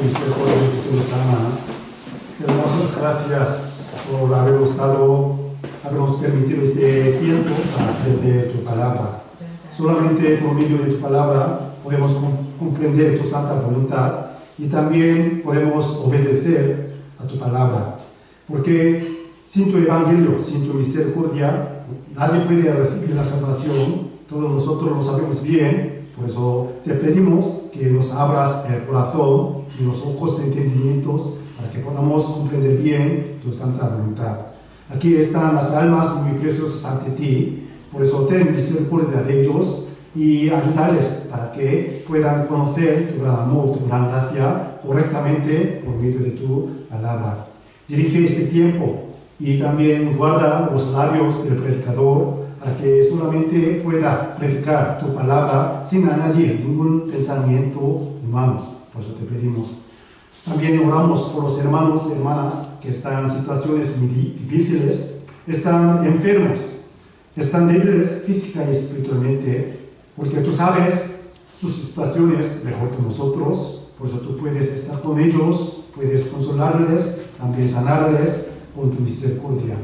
misericordia de sus almas. Te damos las gracias por habernos permitido este tiempo para aprender tu palabra. Solamente por medio de tu palabra podemos comprender tu santa voluntad y también podemos obedecer a tu palabra. Porque sin tu evangelio, sin tu misericordia, nadie puede recibir la salvación. Todos nosotros lo sabemos bien. Por eso te pedimos que nos abras el corazón y los ojos de entendimientos para que podamos comprender bien tu santa voluntad. Aquí están las almas muy preciosas ante ti, por eso ten misericordia de ellos y ayudarles para que puedan conocer tu gran amor, tu gran gracia correctamente por medio de tu palabra. Dirige este tiempo y también guarda los labios del predicador para que solamente pueda predicar tu palabra sin añadir ningún pensamiento humano. Por eso te pedimos. También oramos por los hermanos y hermanas que están en situaciones muy difíciles, están enfermos, están débiles física y espiritualmente, porque tú sabes sus situaciones mejor que nosotros. Por eso tú puedes estar con ellos, puedes consolarles, también sanarles con tu misericordia.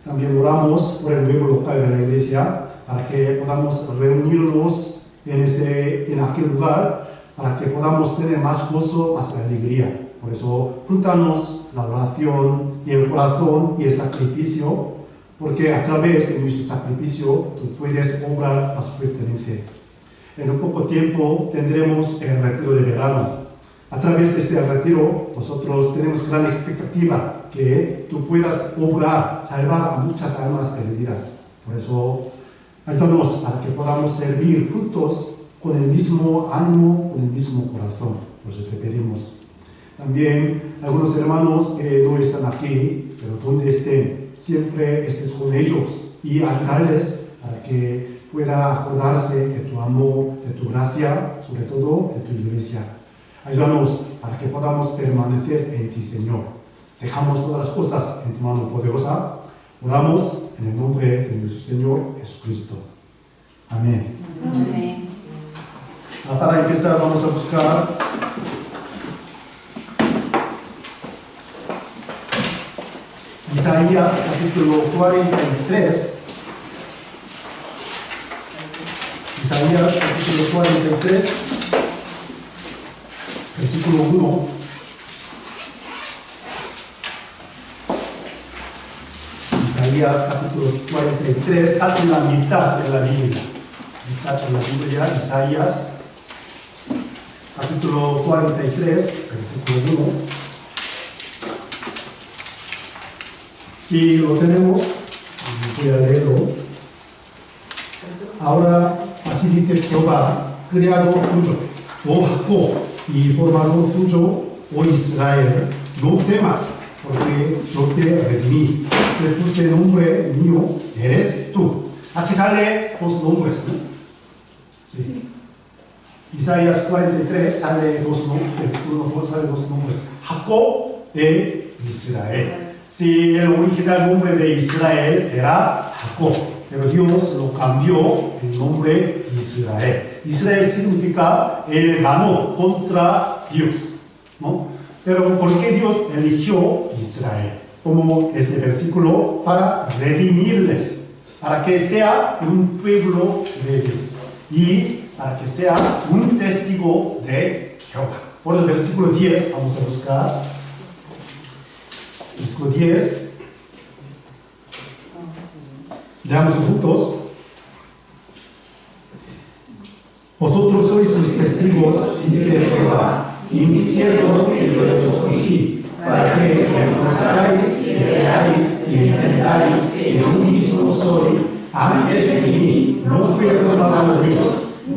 También oramos por el nuevo local de la iglesia para que podamos reunirnos en aquel lugar, para que podamos tener más gozo, más alegría. Por eso, júntanos la oración y el corazón y el sacrificio, porque a través de nuestro sacrificio tú puedes obrar más fuertemente. En un poco tiempo tendremos el retiro de verano. A través de este retiro, nosotros tenemos gran expectativa que tú puedas obrar, salvar a muchas almas perdidas. Por eso, ayúdanos para que podamos servir juntos con el mismo ánimo, con el mismo corazón. Por eso te pedimos. También algunos hermanos que no están aquí, pero donde estén, siempre estés con ellos y ayudarles para que pueda acordarse de tu amor, de tu gracia, sobre todo de tu iglesia. Ayúdanos para que podamos permanecer en ti, Señor. Dejamos todas las cosas en tu mano poderosa. Oramos en el nombre de nuestro Señor Jesucristo. Amén. Amén. Para empezar vamos a buscar Isaías capítulo 43. Isaías capítulo 43, versículo 1. Isaías capítulo 43, casi la mitad de la Biblia. Isaías capítulo 43, versículo 1. Si lo tenemos, voy a leerlo. Ahora, así dice Jehová, creador tuyo, oh Jacob, y formador tuyo, oh Israel, no temas, porque yo te redimí, te puse nombre mío, eres tú. Aquí sale dos nombres, ¿no? Sí. Isaías 43 sale dos nombres, Jacob e Israel. Si el original nombre de Israel era Jacob, pero Dios lo cambió el nombre Israel. Israel significa él ganó contra Dios, ¿no? Pero ¿por qué Dios eligió Israel? Como este versículo, para redimirles, para que sea un pueblo de Dios y para que sea un testigo de Jehová. Por el versículo 10 vamos a buscar. Versículo 10. Leamos juntos. Vosotros sois mis testigos, dice Jehová, y mi siervo que yo les escogí, para que me conozcáis y veáis y entendáis que yo mismo soy. Antes de mí no fue formado Dios,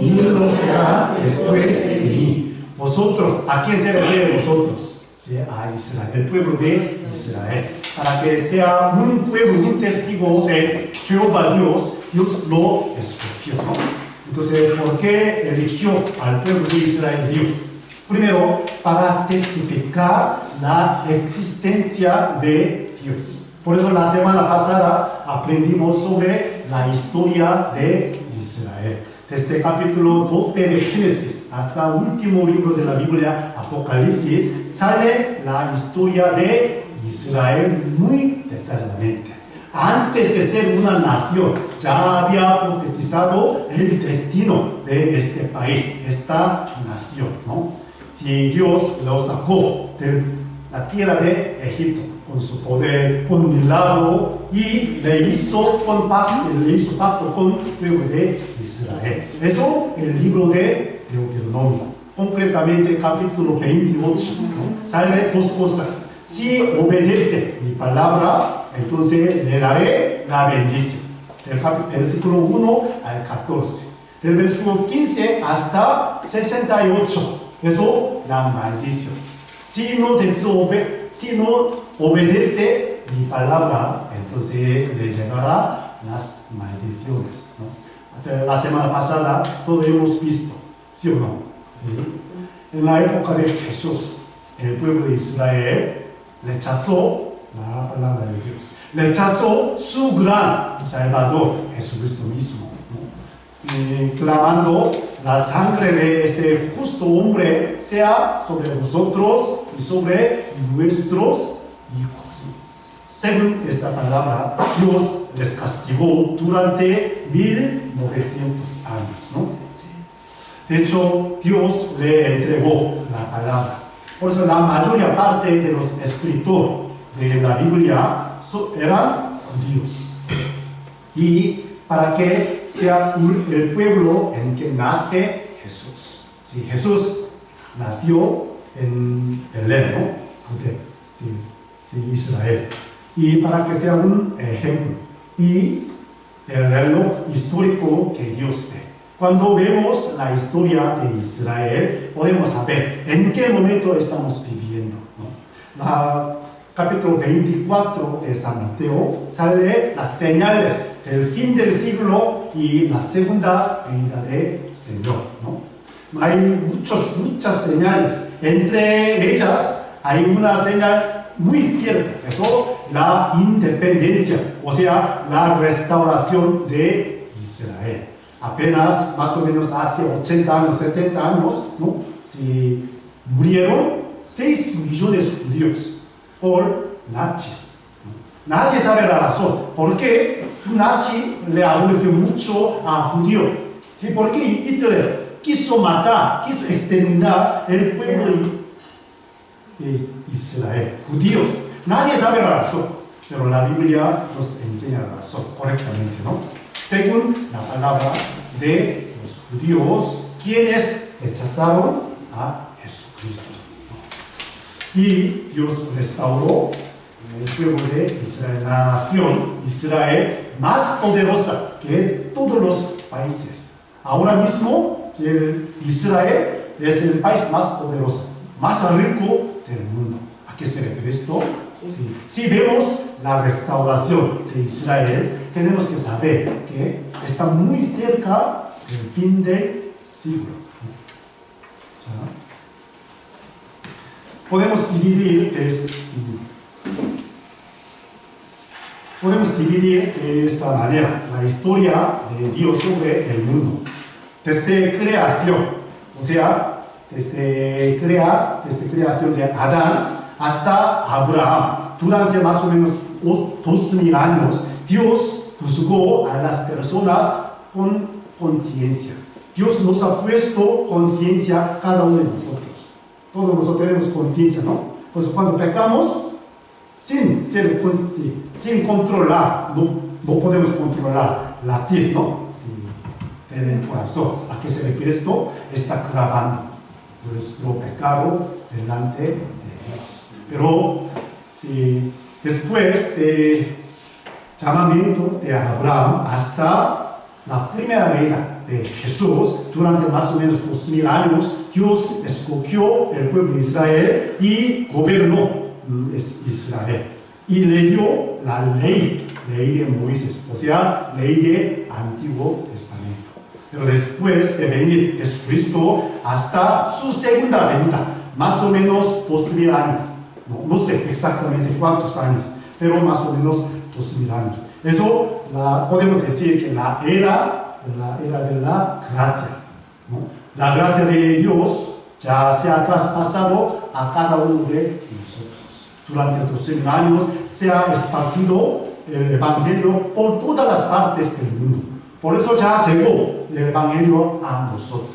ni lo será después de mí. Vosotros, ¿a quién se refiere vosotros? Sí, a Israel, el pueblo de Israel, para que sea un pueblo, un testigo de Jehová Dios. Dios lo escogió, ¿no? Entonces, ¿por qué eligió al pueblo de Israel Dios? Primero, para testificar la existencia de Dios. Por eso la semana pasada aprendimos sobre la historia de Israel. Desde el capítulo 12 de Génesis hasta el último libro de la Biblia, Apocalipsis, sale la historia de Israel muy detalladamente. Antes de ser una nación, ya había profetizado el destino de este país, esta nación, ¿no? Si Dios lo sacó de la tierra de Egipto con su poder, con milagro, y le hizo pacto con el pueblo de Israel. Eso es el libro de Deuteronomio. Concretamente, capítulo 28, ¿no? Sale dos cosas. Si obedece mi palabra, entonces le daré la bendición. Del versículo 1 al 14. Del versículo 15 hasta 68. Eso, la maldición. Si no obedece mi palabra, entonces le llegará las maldiciones, ¿no? La semana pasada todo hemos visto, ¿sí o no? ¿Sí? En la época de Jesús, el pueblo de Israel rechazó la palabra de Dios, rechazó su gran Salvador, Jesucristo mismo, ¿no? Clamando la sangre de este justo hombre sea sobre nosotros y sobre nuestros hijos. Según esta palabra, Dios les castigó durante 1900 años, ¿no? De hecho, Dios le entregó la palabra. Por eso la mayoría parte de los escritores de la Biblia eran judíos. Y para que sea el pueblo en que nace Jesús. Sí, Jesús nació en Belén, ¿no? Sí, Israel. Y para que sea un ejemplo. Y el reloj histórico que Dios ve. Cuando vemos la historia de Israel, podemos saber en qué momento estamos viviendo, ¿no? Capítulo 24 de San Mateo sale las señales del fin del siglo y la segunda venida del Señor, ¿no? Hay muchas señales. Entre ellas hay una señal muy cierta, eso, la independencia, o sea, la restauración de Israel. Apenas, más o menos hace 80 años, 70 años, ¿no? Si murieron 6 millones de judíos por nazis. Nadie sabe la razón. ¿Por qué un nazi le aborreció mucho a judío? ¿Sí? ¿Por qué Hitler quiso matar, quiso exterminar el pueblo de Israel, judíos? Nadie sabe la razón, pero la Biblia nos enseña la razón correctamente, ¿no? Según la palabra de los judíos, quienes rechazaron a Jesucristo. Y Dios restauró el pueblo de Israel, la nación Israel más poderosa que todos los países. Ahora mismo, Israel es el país más poderoso, más rico del mundo. ¿A qué se refiere esto? Sí. Si vemos la restauración de Israel, tenemos que saber que está muy cerca del fin del siglo. Podemos dividir de esta manera la historia de Dios sobre el mundo. Desde creación, o sea, desde creación de Adán hasta Abraham. Durante más o menos 2000 años, Dios juzgó a las personas con conciencia. Dios nos ha puesto conciencia cada uno de nosotros. Todos nosotros tenemos conciencia, ¿no? Pues cuando pecamos, sin controlar, no podemos controlar latir, ¿no? En el corazón. ¿A qué se refiere esto? Está grabando nuestro pecado delante de Dios. Pero si después del llamamiento de Abraham hasta la primera venida de Jesús, durante más o menos 2000 años, Dios escogió el pueblo de Israel y gobernó Israel. Y le dio la ley de Moisés, o sea, ley del Antiguo Testamento. Pero después de venir Jesucristo hasta su segunda venida, más o menos 2000 años. No sé exactamente cuántos años, pero más o menos 2000 años. Eso podemos decir que la era de la gracia, ¿no? La gracia de Dios ya se ha traspasado a cada uno de nosotros. Durante 2000 años se ha esparcido el Evangelio por todas las partes del mundo. Por eso ya llegó el Evangelio a nosotros.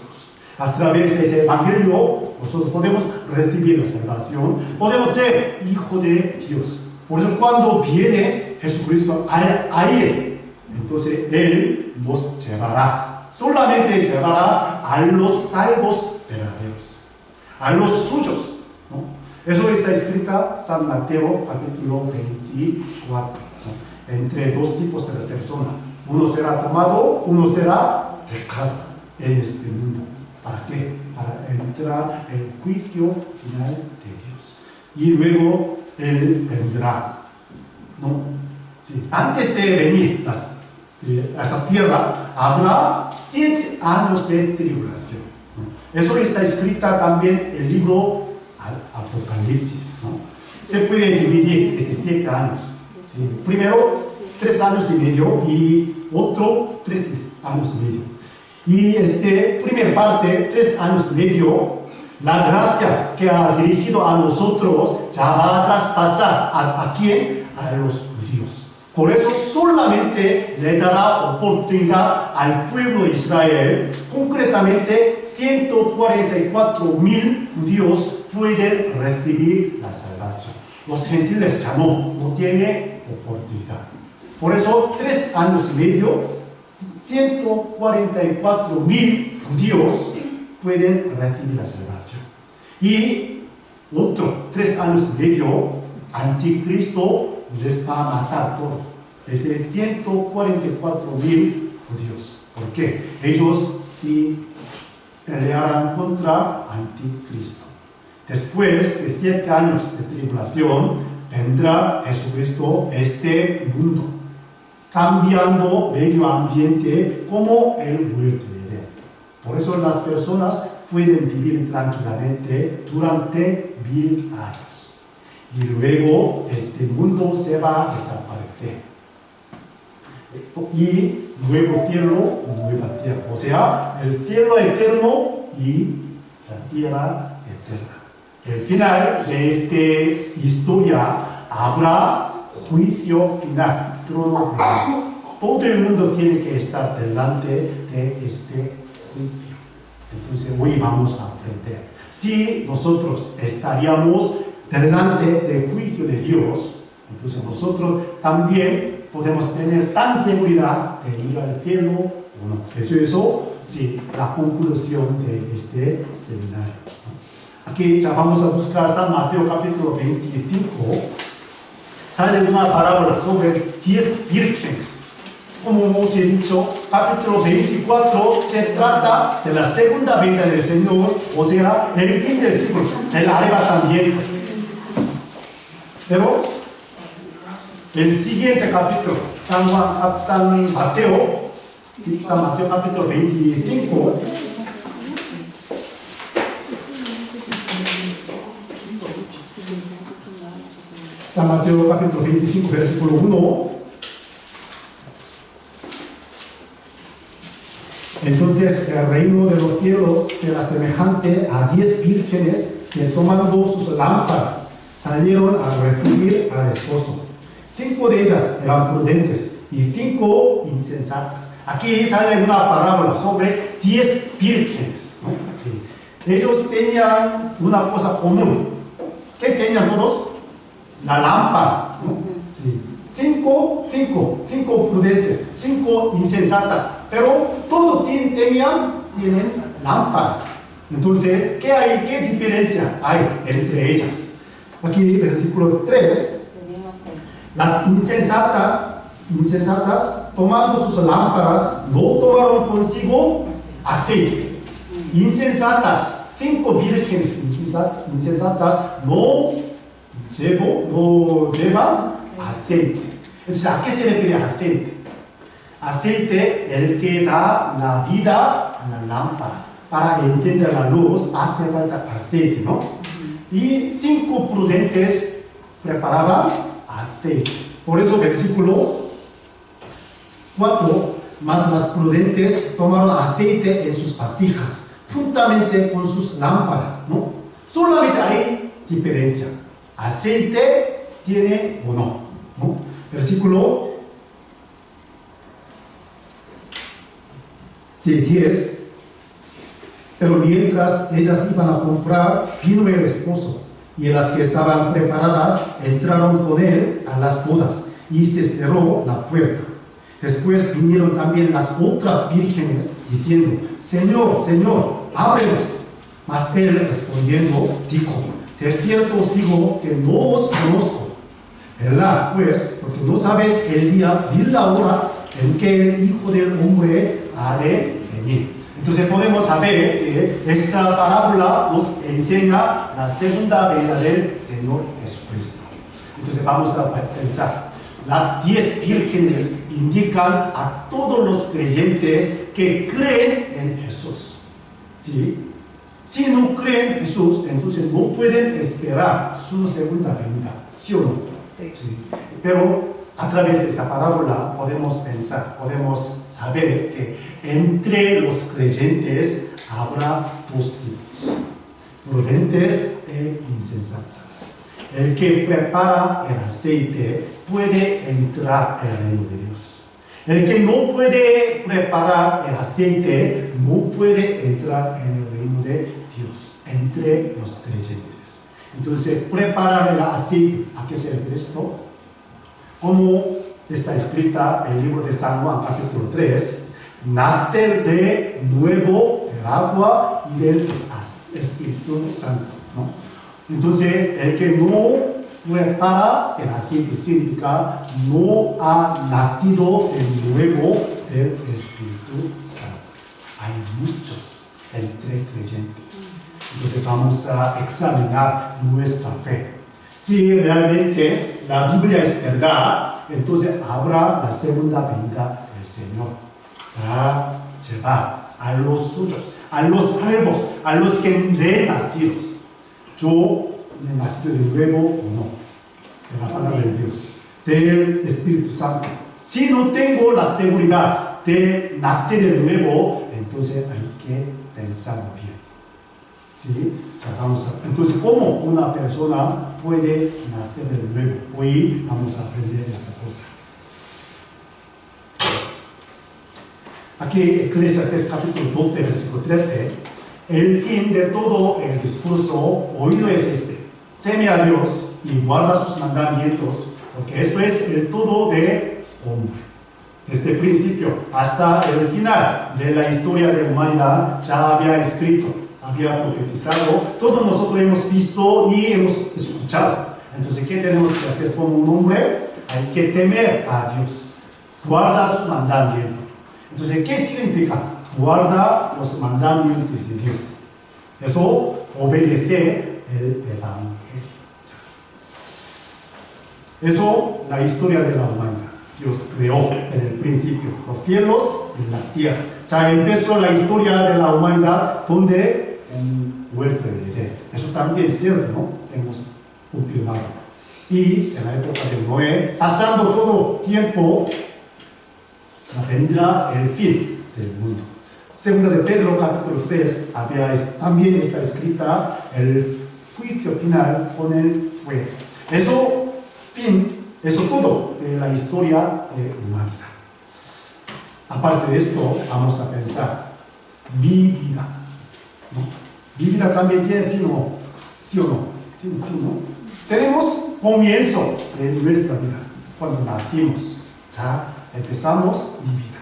A través de ese Evangelio nosotros podemos recibir la salvación, podemos ser hijos de Dios. Por eso cuando viene Jesucristo al aire, entonces Él nos llevará. Solamente llevará a los salvos verdaderos, a los suyos, ¿no? Eso está escrito en San Mateo capítulo 24, ¿no? Entre dos tipos de las personas. Uno será tomado, uno será dejado en este mundo. ¿Para qué? Para entrar en el juicio final de Dios. Y luego Él vendrá, ¿no? Sí. Antes de venir a esta tierra, habrá 7 años de tribulación, ¿no? Eso está escrito también en el libro Apocalipsis, ¿no? Se puede dividir estos 7 años. ¿Sí? Primero 3 años y medio y otro 3 años y medio. Y primera parte, 3 años y medio, la gracia que ha dirigido a nosotros ya va a traspasar. ¿A quién? A los judíos. Por eso solamente le dará oportunidad al pueblo de Israel. Concretamente, 144.000 judíos pueden recibir la salvación. Los gentiles ya no tienen oportunidad. Por eso, 3 años y medio, 144.000 judíos pueden recibir la salvación. Y otro 3 años y medio, Anticristo les va a matar todo. Es de 144.000 judíos. ¿Por qué? Ellos sí pelearán contra Anticristo. Después de 7 años de tribulación, vendrá Jesucristo a este mundo, cambiando medio ambiente como el huerto de Edén. Por eso las personas pueden vivir tranquilamente durante 1000 años. Y luego este mundo se va a desaparecer. Y nuevo cielo, nueva tierra. O sea, el cielo eterno y la tierra eterna. El final de esta historia habrá juicio final. Todo el mundo tiene que estar delante de este juicio. Entonces hoy vamos a aprender. Si nosotros estaríamos delante del juicio de Dios, entonces nosotros también podemos tener tan seguridad de ir al cielo o no. Eso sí, la conclusión de este seminario. Aquí ya vamos a buscar San Mateo capítulo 25. Sale una parábola sobre 10 vírgenes. Como os he dicho, capítulo 24 se trata de la segunda venida del Señor, o sea, el fin del siglo, el arrebatamiento. Pero el siguiente capítulo, San Mateo capítulo 25, San Mateo capítulo 25, versículo 1. Entonces el reino de los cielos será semejante a 10 vírgenes que tomando sus lámparas salieron a recibir al esposo. 5 de ellas eran prudentes y 5 insensatas. Aquí sale una parábola sobre 10 vírgenes, ¿no? Sí. Ellos tenían una cosa común. ¿Qué tenían todos? La lámpara, ¿no? Sí. 5 prudentes, 5 insensatas, pero todos tienen lámpara. Entonces, ¿qué diferencia hay entre ellas? Aquí, versículo 3, las insensatas, tomando sus lámparas, no tomaron consigo aceite. Insensatas, 5 vírgenes insensatas no llevan aceite. Entonces, ¿a qué se refiere aceite? Aceite, el que da la vida a la lámpara. Para entender la luz hace falta aceite, ¿no? Y 5 prudentes preparaban aceite. Por eso, versículo 4, más las prudentes tomaron aceite en sus vasijas, juntamente con sus lámparas, ¿no? Solamente hay diferencia. Aceite tiene o no, ¿no? Versículo 10. Pero mientras ellas iban a comprar, vino el esposo, y las que estaban preparadas entraron con él a las bodas, y se cerró la puerta. Después vinieron también las otras vírgenes, diciendo: Señor, Señor, ábrenos. Mas él respondiendo dijo: de cierto os digo que no os conozco. ¿Verdad? Pues, porque no sabes el día ni la hora en que el Hijo del Hombre ha de venir. Entonces podemos saber que esta parábola nos enseña la segunda venida del Señor Jesucristo. Entonces vamos a pensar. Las 10 vírgenes indican a todos los creyentes que creen en Jesús. ¿Sí? Si no creen en Jesús, entonces no pueden esperar su segunda venida. ¿Sí o no? Sí. Sí. Pero a través de esta parábola podemos pensar, podemos saber que entre los creyentes habrá dos tipos: prudentes e insensatas. El que prepara el aceite puede entrar al reino de Dios. El que no puede preparar el aceite no puede entrar en el reino de Dios, entre los creyentes. Entonces, preparar el aceite, ¿a qué se refiere esto? Como está escrita en el libro de San Juan, capítulo 3, nacer de nuevo del agua y del Espíritu Santo, ¿no? Entonces, el que no prepara el aceite significa no ha nacido de nuevo del Espíritu Santo. Hay muchos entre creyentes. Entonces vamos a examinar nuestra fe. Si realmente la Biblia es verdad, entonces habrá la segunda venida del Señor para llevar a los suyos, a los salvos, a los que renacidos. Yo he nacido de nuevo o no, de la palabra de Dios, del Espíritu Santo. Si no tengo la seguridad de nacer de nuevo, entonces hay que pensarlo bien. ¿Sí? Entonces, ¿cómo una persona puede nacer de nuevo? Hoy vamos a aprender esta cosa. Aquí, Eclesiastes capítulo 12, versículo 13, el fin de todo el discurso oído es este: teme a Dios y guarda sus mandamientos, porque esto es el todo de hombre. Desde el principio hasta el final de la historia de la humanidad ya había escrito, había profetizado, todos nosotros hemos visto y hemos escuchado. Entonces, ¿qué tenemos que hacer como un hombre? Hay que temer a Dios, guarda su mandamiento. Entonces, ¿qué significa? Guarda los mandamientos de Dios. Eso obedece el Evangelio. Eso, la historia de la humanidad. Dios creó en el principio los cielos y la tierra. Ya empezó la historia de la humanidad donde en huerto de Edén. Eso también es cierto, ¿no? Hemos confirmado. Y en la época de Noé, pasando todo tiempo, vendrá el fin del mundo. Segunda de Pedro, capítulo 3, también está escrita el juicio final con el fuego. Eso todo de la historia de la humanidad. Aparte de esto, vamos a pensar, mi vida, ¿no? Mi vida también tiene fin, ¿no? ¿Sí o no? Tiene fin, ¿no? Tenemos comienzo de nuestra vida, cuando nacimos, ya empezamos mi vida.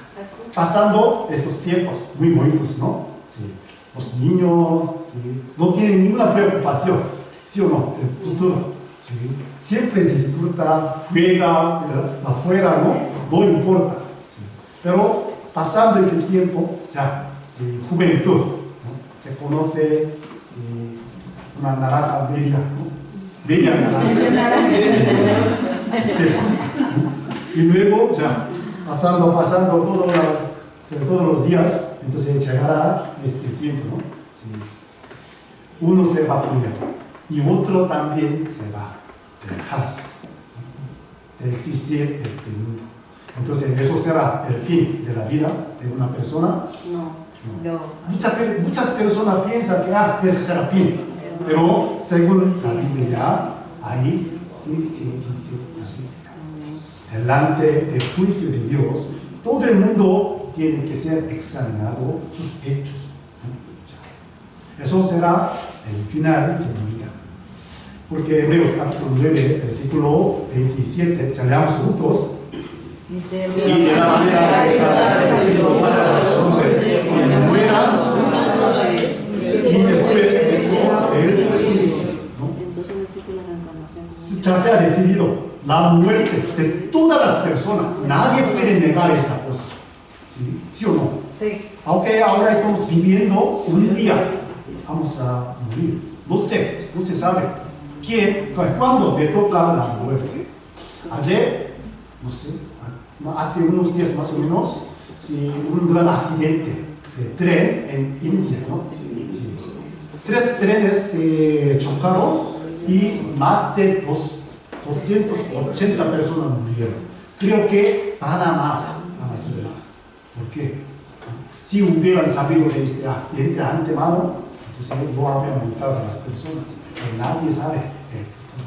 Pasando estos tiempos muy bonitos, ¿no? Sí. Los niños, sí, no tienen ninguna preocupación, ¿sí o no? El futuro. Sí. Siempre disfruta, juega afuera, ¿no? No importa. Sí. Pero pasando este tiempo, ya, sí, juventud, ¿no? Se conoce, sí, una naranja media, ¿no? Media naranja. Sí. Y luego, ya, pasando todos los días, entonces llegará este tiempo, ¿no? Sí. Uno se va primero y otro también se va a dejar de existir este mundo. Entonces, ¿eso será el fin de la vida de una persona? No. Muchas personas piensan que ese será fin. Pero según la Biblia, ahí dice delante del juicio de Dios, todo el mundo tiene que ser examinado sus hechos. Eso será el final de la vida. Porque Hebreos capítulo 9, versículo 27, ya leamos juntos. Y de la manera que está establecido para los hombres que mueran, y después el juicio, ¿no? Ya se ha decidido la muerte de todas las personas. Nadie puede negar esta cosa. ¿Sí o no? Sí. Aunque ahora estamos viviendo un día, vamos a morir. No se sabe. ¿Quién? ¿Cuándo me toca la muerte? Ayer, no sé, hace unos días más o menos, sí, un gran accidente de tren en India, ¿no? Sí. 3 trenes se chocaron y más de 280 personas murieron. Creo que van a ser más. ¿Por qué? Si hubieran sabido de este accidente antemano, entonces no habrían matado a las personas. Pero nadie sabe el futuro.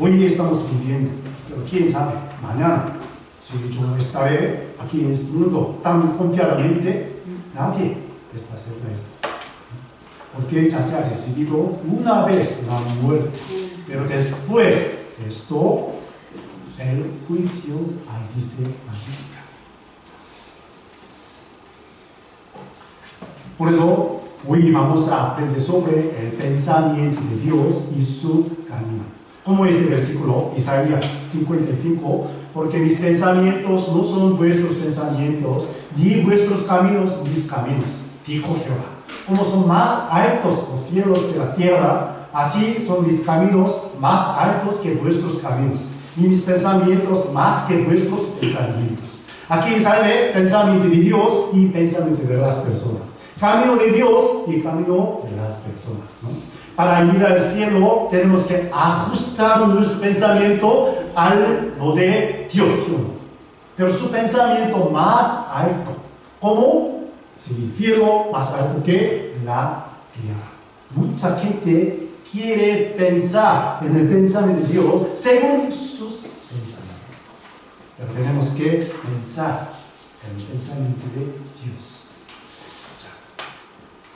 Hoy estamos viviendo, pero quién sabe, mañana. Si yo estaré aquí en este mundo tan confiadamente, nadie está seguro de esto. Porque ya se ha decidido una vez la muerte, pero después de esto, el juicio, ahí dice la Biblia. Por eso, hoy vamos a aprender sobre el pensamiento de Dios y su camino. Como este versículo, Isaías 55, porque mis pensamientos no son vuestros pensamientos, ni vuestros caminos mis caminos, dijo Jehová. Como son más altos los cielos que la tierra, así son mis caminos más altos que vuestros caminos, y mis pensamientos más que vuestros pensamientos. Aquí sale pensamiento de Dios y pensamiento de las personas. Camino de Dios y camino de las personas, ¿no? Para ir al cielo tenemos que ajustar nuestro pensamiento al lo de Dios, ¿no? Pero su pensamiento más alto, ¿cómo? Sí, el cielo más alto que la tierra. Mucha gente quiere pensar en el pensamiento de Dios según sus pensamientos. Pero tenemos que pensar en el pensamiento de Dios.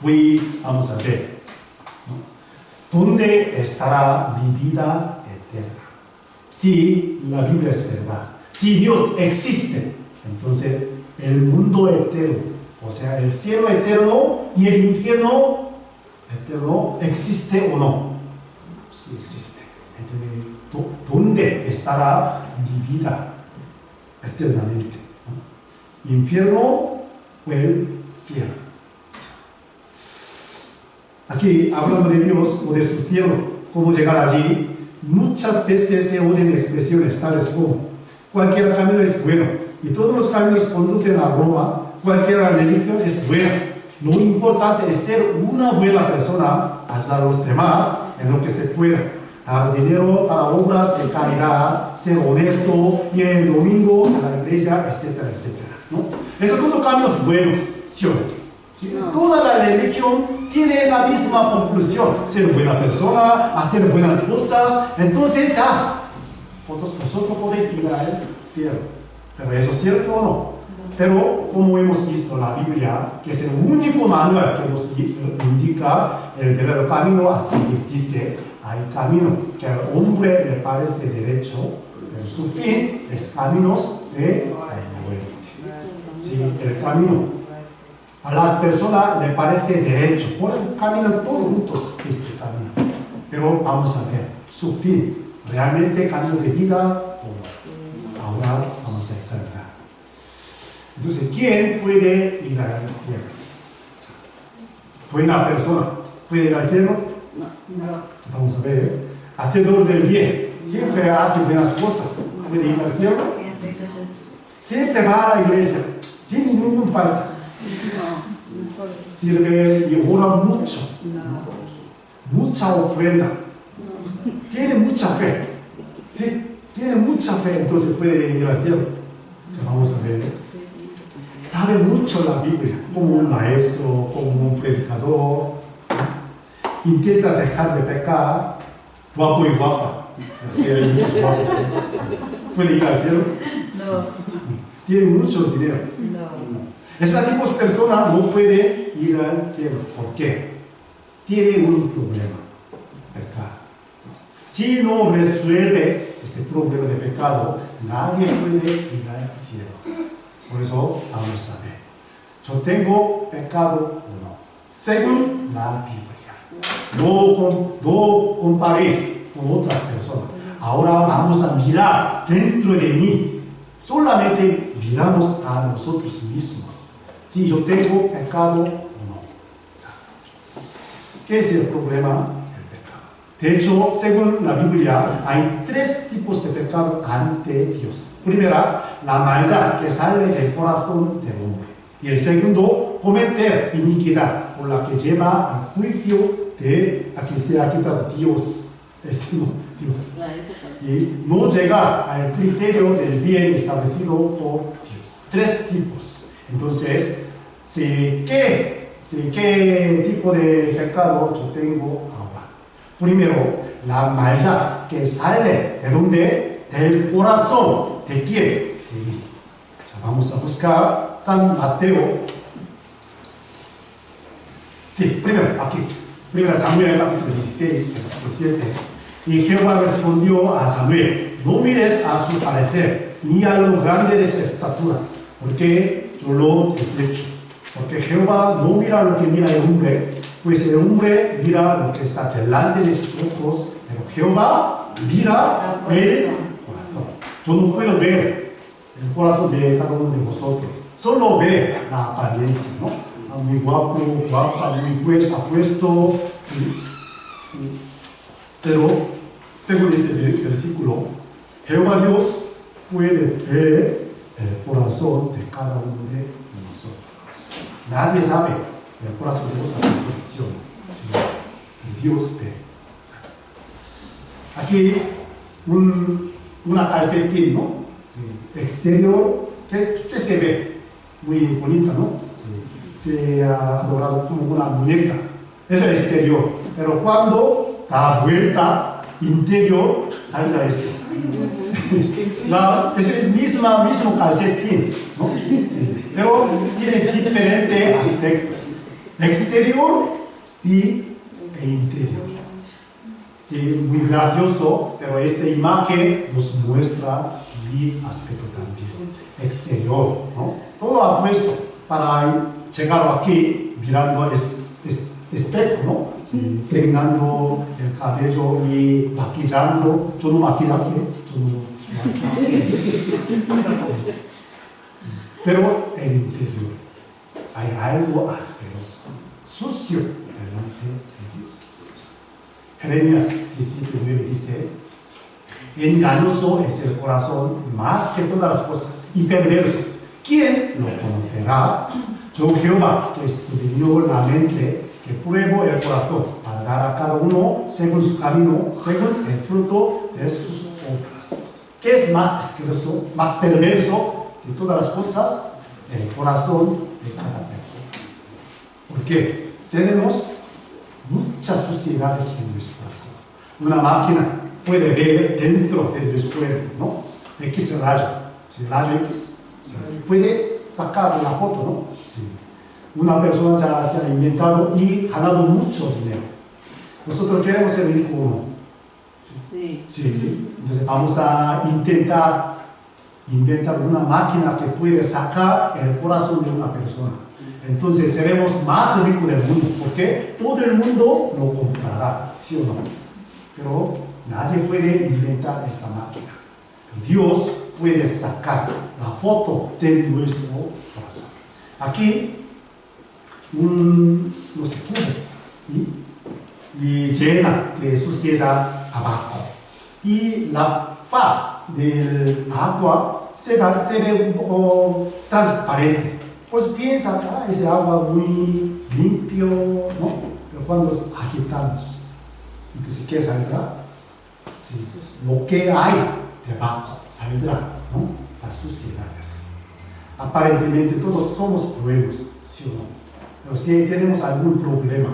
Hoy vamos a ver, ¿no? ¿Dónde estará mi vida eterna? Si la Biblia es verdad, si Dios existe, entonces el mundo eterno, o sea, el cielo eterno y el infierno eterno, ¿existe o no? Sí existe. Entonces, ¿dónde estará mi vida eternamente? ¿No? ¿Infierno o el cielo? Aquí, hablando de Dios o de su cielo, cómo llegar allí, muchas veces se oyen expresiones tales como cualquier camino es bueno y todos los caminos conducen a Roma, cualquier religión es buena. Lo importante es ser una buena persona, ayudar a los demás en lo que se pueda, dar dinero para obras de caridad, ser honesto, ir el domingo a la iglesia, etcétera, etcétera, ¿no? Esos son todos caminos buenos, ¿sí o no? ¿Sí? No. Toda la religión tiene la misma conclusión: ser buena persona, hacer buenas cosas. Entonces, vosotros podéis ir al cielo. ¿Pero eso es cierto o no? Pero como hemos visto la Biblia, que es el único manual que nos indica el verdadero camino a seguir, dice: hay camino que al hombre le parece derecho, pero su fin es caminos de muerte. Sí, el camino a las personas le parece derecho, por el camino todos juntos este camino. Pero vamos a ver su fin, realmente camino de vida o no. Ahora vamos a examinar. Entonces, ¿quién puede ir al cielo? ¿Buena persona puede ir al cielo? No. Vamos a ver. Hacedor del bien, siempre hace buenas cosas, ¿puede ir al cielo? Siempre va a la iglesia, sin ningún falta. Sirve y ora mucho, mucha ofrenda, tiene mucha fe, ¿sí? Tiene mucha fe, entonces puede ir al cielo. Vamos a ver. sabe mucho la Biblia, como un maestro, como un predicador, intenta dejar de pecar, guapo y guapa. Hay muchos guapos. ¿Puede ir al cielo? No. Tiene mucho dinero. No. Ese tipo de persona no puede ir al cielo. ¿Por qué? Tiene un problema, pecado. Si no resuelve este problema de pecado, nadie puede ir al cielo. Por eso vamos a ver. Yo tengo pecado o no, según la Biblia. No comparéis con otras personas. Ahora vamos a mirar dentro de mí. Solamente miramos a nosotros mismos. Si yo tengo pecado o no. ¿Qué es el problema del pecado? De hecho, según la Biblia, hay 3 tipos de pecado ante Dios. Primera, la maldad que sale del corazón del hombre. Y el segundo, cometer iniquidad, por la que lleva al juicio de a quien se ha quitado Dios. Dios. Y no llegar al criterio del bien establecido por Dios. 3 tipos. Entonces, ¿qué tipo de pecado yo tengo ahora? Primero, la maldad que sale de donde? Del corazón. ¿De quién? De mí. Vamos a buscar San Mateo. Sí, primero, aquí. Primero Samuel, capítulo 16, versículo 7. Y Jehová respondió a Samuel: no mires a su parecer, ni a lo grande de su estatura, porque yo lo desecho. Porque Jehová no mira lo que mira el hombre, pues el hombre mira lo que está delante de sus ojos, pero Jehová mira el corazón. Yo no puedo ver el corazón de cada uno de vosotros, solo ver la apariencia, ¿no? Muy guapo, guapa, muy apuesto, ¿sí? ¿Sí? Pero, según este versículo, Jehová Dios puede ver el corazón de cada uno de nosotros. Nadie sabe el corazón de otra persona, sino Dios ve. Aquí, una calcetín, ¿no? Sí. Exterior, que se ve muy bonita, ¿no? Sí. Se ha adorado como una muñeca. Es el exterior. Pero cuando da vuelta interior, saldrá esto. Es el mismo calcetín, ¿no? Sí. Pero tiene diferentes aspectos. Exterior e interior. Sí, muy gracioso, pero esta imagen nos muestra mi aspecto también. Exterior, ¿no? Todo apuesto para llegar aquí mirando espejo, ¿no? Sí, peinando el cabello y maquillando. Yo no maquillaje, pero el interior hay algo asqueroso, sucio delante de Dios. Jeremías 17:9 dice: engañoso es el corazón más que todas las cosas y perverso. ¿Quién lo conocerá? Yo, Jehová, que escudriñó la mente, que pruebo el corazón, para dar a cada uno según su camino, según el fruto de sus obras. ¿Qué es más asqueroso, más perverso de todas las cosas? El corazón de cada persona. ¿Por qué? Tenemos muchas suciedades en nuestro corazón. Una máquina puede ver dentro de nuestro cuerpo, ¿no? X rayo, ¿sí? Rayo X, ¿sí? Puede sacar una foto, ¿no? Sí. Una persona ya se ha inventado y ganado mucho dinero. Nosotros queremos ser rico uno. ¿Sí? Sí. Entonces vamos a inventar una máquina que puede sacar el corazón de una persona. Entonces seremos más ricos del mundo, porque todo el mundo lo comprará, ¿sí o no? Pero nadie puede inventar esta máquina. Dios puede sacar la foto de nuestro corazón. Aquí no se puede y llena de suciedad abajo. Y la faz del agua se ve un poco transparente. Pues piensa, ese agua muy limpio, ¿no? Pero cuando agitamos, entonces, ¿qué saldrá? Sí, lo que hay debajo saldrá, ¿no? Las suciedades. Aparentemente todos somos buenos, ¿sí o no? Pero si tenemos algún problema,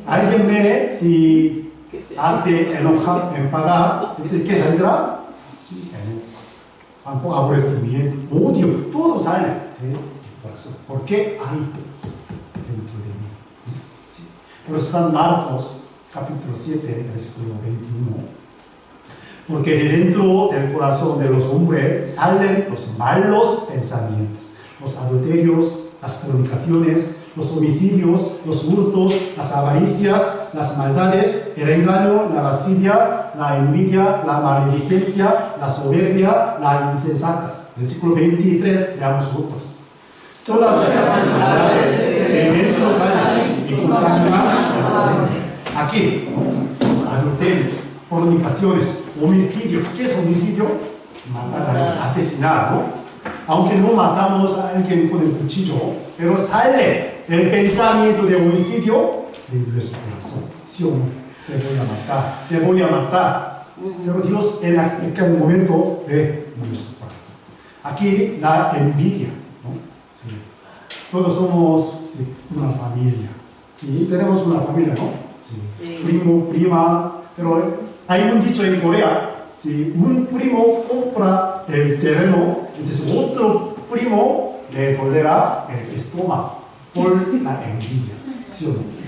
alguien me si hace enojar, enfadar, entonces ¿qué saldrá? Sí, aborrecimiento, odio, todo sale del corazón. ¿Por qué hay dentro de mí? ¿Sí? Por eso San Marcos, capítulo 7, versículo 21. Porque de dentro del corazón de los hombres salen los malos pensamientos, los adulterios, las fornicaciones, los homicidios, los hurtos, las avaricias, las maldades, el engaño, la lascivia, la envidia, la maledicencia, la soberbia, la insensatas. Versículo 23, veamos juntos. Todas esas maldades de dentro salen y contaminan el alma. Aquí, los adulterios, fornicaciones, homicidios. ¿Qué es homicidio? Matar a alguien, asesinar, ¿no? Aunque no matamos a alguien con el cuchillo, pero sale el pensamiento de homicidio de nuestro corazón. ¿Sí o no? Te voy a matar, te voy a matar. Pero Dios en aquel momento ve nuestro corazón. Aquí la envidia, ¿no? Sí. Todos somos una familia. ¿Sí? Tenemos una familia, ¿no? Sí. Primo, prima, pero hay un dicho en Corea. Si un primo compra el terreno, entonces otro primo le dolerá el estómago por la envidia. ¿Sí o no?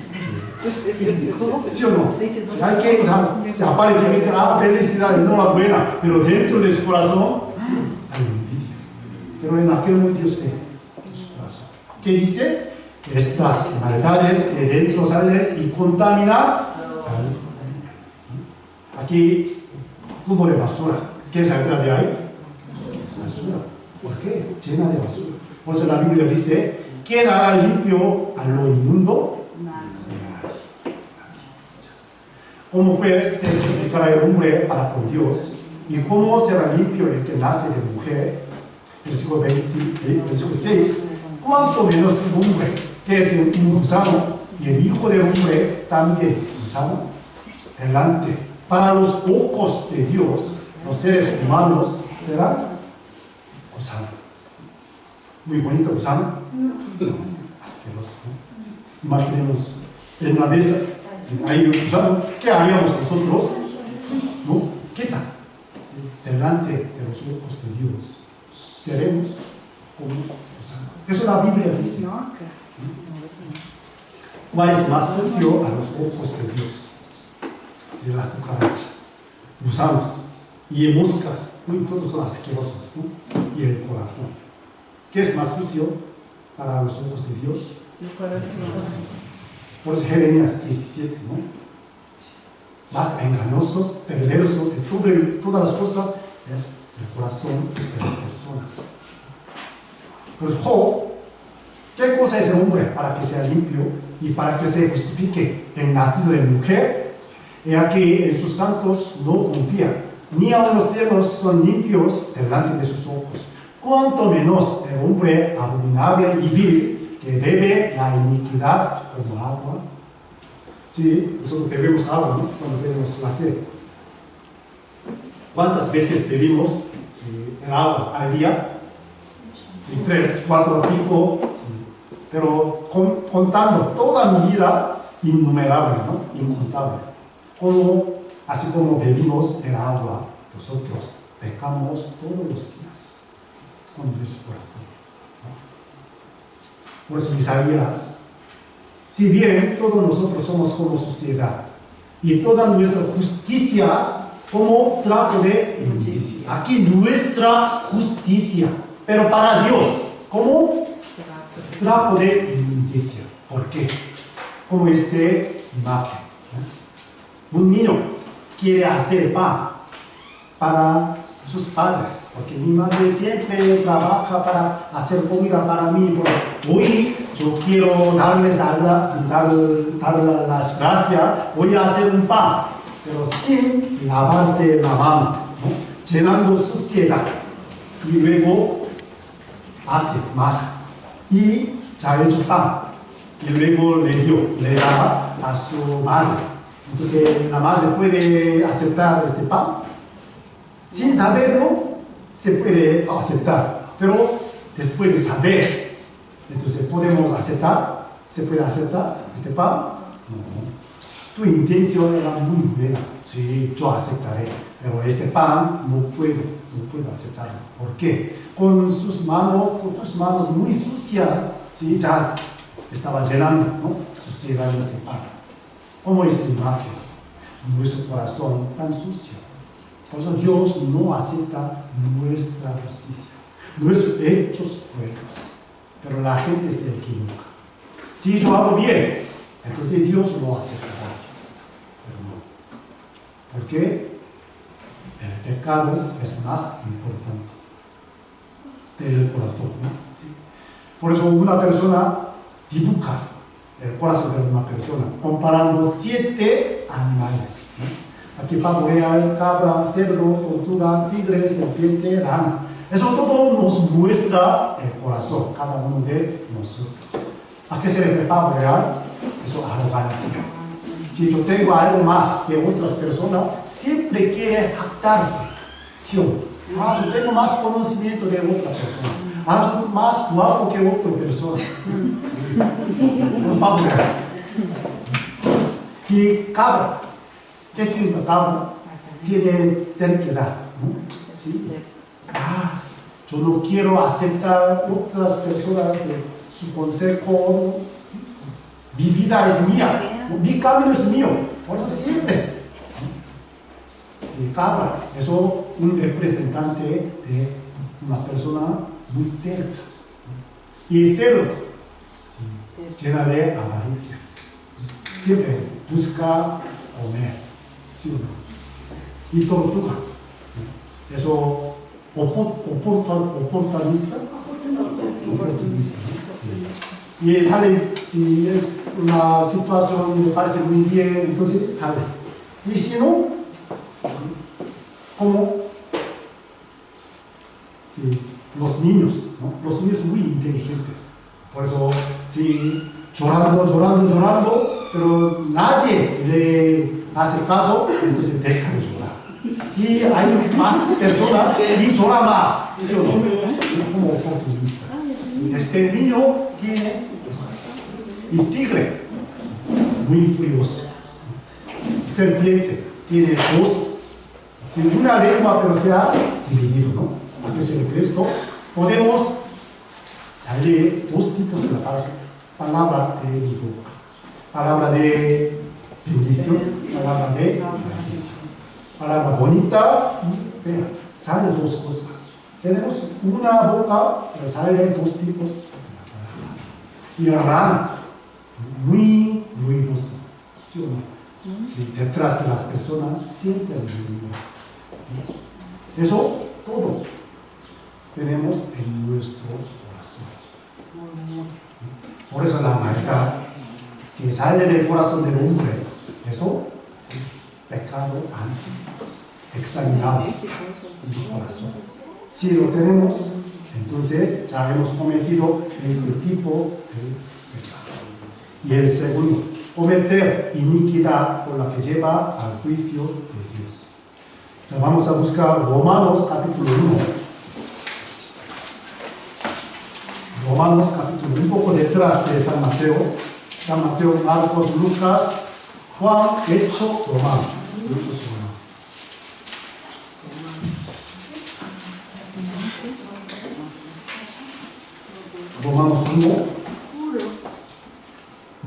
¿Sí o no? Hay que aparentemente felicidad y no la buena, pero dentro de su corazón sí, hay envidia. Pero en aquel momento Dios ve su corazón. ¿Qué dice? Estas maldades de dentro salen y contaminan. Aquí cubo de basura. ¿Qué saldrá de ahí? Basura. ¿Por qué? Llena de basura. Por eso la Biblia dice, ¿quién hará limpio a lo inmundo? Nadie. ¿Cómo pues se justificará el hombre para con Dios? ¿Y cómo será limpio el que nace de mujer? Versículo 6. ¿Cuánto menos el hombre, que es un gusano, y el hijo del hombre también gusano? Delante. Para los ojos de Dios, los seres humanos serán gusano. Muy bonito gusano. Asqueroso, ¿no? Imaginemos en la mesa, hay un gusano, ¿qué haríamos nosotros? ¿No? ¿Qué tal? Delante de los ojos de Dios, seremos como gusano. Eso la Biblia dice. ¿Cuál es más sucio a los ojos de Dios? De la cucaracha, gusanos y moscas, todos son asquerosos, ¿no? Y el corazón. ¿Qué es más sucio para los ojos de Dios? El corazón. Por eso Jeremías 17, ¿no? Más engañosos, perversos de todas las cosas es el corazón de las personas. Por eso Job, ¿qué cosa es el hombre para que sea limpio y para que se justifique el nacido de mujer? He aquí en sus santos no confía, ni aun los cielos son limpios delante de sus ojos. Cuanto menos el hombre abominable y vil que bebe la iniquidad como agua. Sí, nosotros bebemos agua, ¿no? Cuando tenemos la sed. ¿Cuántas veces bebimos el agua al día? Sí, 3, 4, 5. Sí. Pero contando toda mi vida, innumerable, ¿no? Incontable. Así como bebimos el agua, nosotros pecamos todos los días con nuestro corazón, ¿no? Por eso Isaías, si bien todos nosotros somos como suciedad y todas nuestras justicias como trapo de inmundicia. Aquí nuestra justicia, pero para Dios, como trapo de inmundicia. ¿Por qué? Como imagen. Un niño quiere hacer pan para sus padres, porque mi madre siempre trabaja para hacer comida para mí. Hoy yo quiero darles darle las gracias, voy a hacer un pan, pero sin lavarse la mano, ¿no? Llenando suciedad. Y luego hace masa y ya ha hecho pan. Y luego le da a su madre. Entonces, la madre puede aceptar este pan. Sin saberlo, se puede aceptar. Pero después de saber, entonces podemos aceptar, ¿se puede aceptar este pan? No. Tu intención era muy buena, sí, yo aceptaré, pero este pan no puedo aceptarlo. ¿Por qué? Con tus manos muy sucias, sí, ya estaba llenando, ¿no? Suciedad de este pan. Como esta imagen, nuestro corazón tan sucio. Por eso Dios no acepta nuestra justicia, nuestros hechos buenos. Pero la gente se equivoca. Si yo hago bien, entonces Dios lo aceptará. Pero no. ¿Por qué? El pecado es más importante del corazón, ¿no? ¿Sí? Por eso una persona dibuja el corazón de una persona comparando 7 animales, ¿no? Aquí pavo real, cabra, cerdo, tortuga, tigre, serpiente, rana. Eso todo nos muestra el corazón, cada uno de nosotros. ¿A qué se refiere pavo real? Eso es arrogancia. Si yo tengo algo más que otras personas, siempre quiere jactarse. ¿Sí? Yo tengo más conocimiento de otra persona. Yo más guapo que otra persona. Un pavo real. Y cabra. ¿Qué significa cabra? Tiene terquedad, ¿no? ¿Sí? Yo no quiero aceptar otras personas de su consejo. Mi vida es mía, mi camino es mío, por eso siempre. Sí, cabra, eso es un representante de una persona muy terca. Y cerdo, sí, llena de avaricia. Siempre busca comer, ¿sí o no? Y tortuga, eso oportunista, ¿no? Sí. Y sale, si es una situación que me parece muy bien, entonces sale. Y si no, como sí, los niños, ¿no? Los niños muy inteligentes. Por eso, si llorando, pero nadie le hace caso, entonces deja de llorar. Y hay más personas y llora más, ¿sí o no? Como oportunista. ¿Sí? Este niño tiene, y tigre, muy furioso. Serpiente, tiene 2, sin una lengua, pero se ha dividido, ¿no? ¿A qué se refiere esto? Podemos salir 2 tipos de la palabra de mi boca. Palabra de bendición, palabra de maldición. Palabra bonita y fea. Sale 2 cosas. Tenemos una boca, pero sale 2 tipos de palabra. Y rana, muy ruidosa. ¿Sí o no? Sí, detrás de las personas siempre hay ruido. Eso todo tenemos en nuestro corazón. Por eso la maldad que sale del corazón del hombre, eso pecado antes, examinados en el corazón. Si lo tenemos, entonces ya hemos cometido este tipo de pecado. Y el segundo, cometer iniquidad por la que lleva al juicio de Dios. Ya vamos a buscar Romanos capítulo 1. Romanos capítulo 1, un poco detrás de San Mateo, Marcos, Lucas, Juan, Hechos, Romanos. Romanos 1,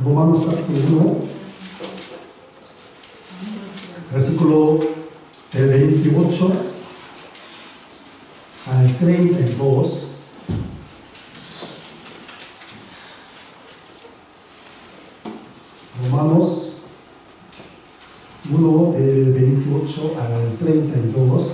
Romanos capítulo 1, versículo del 28 al 32. Romanos 1 del 28 al 32.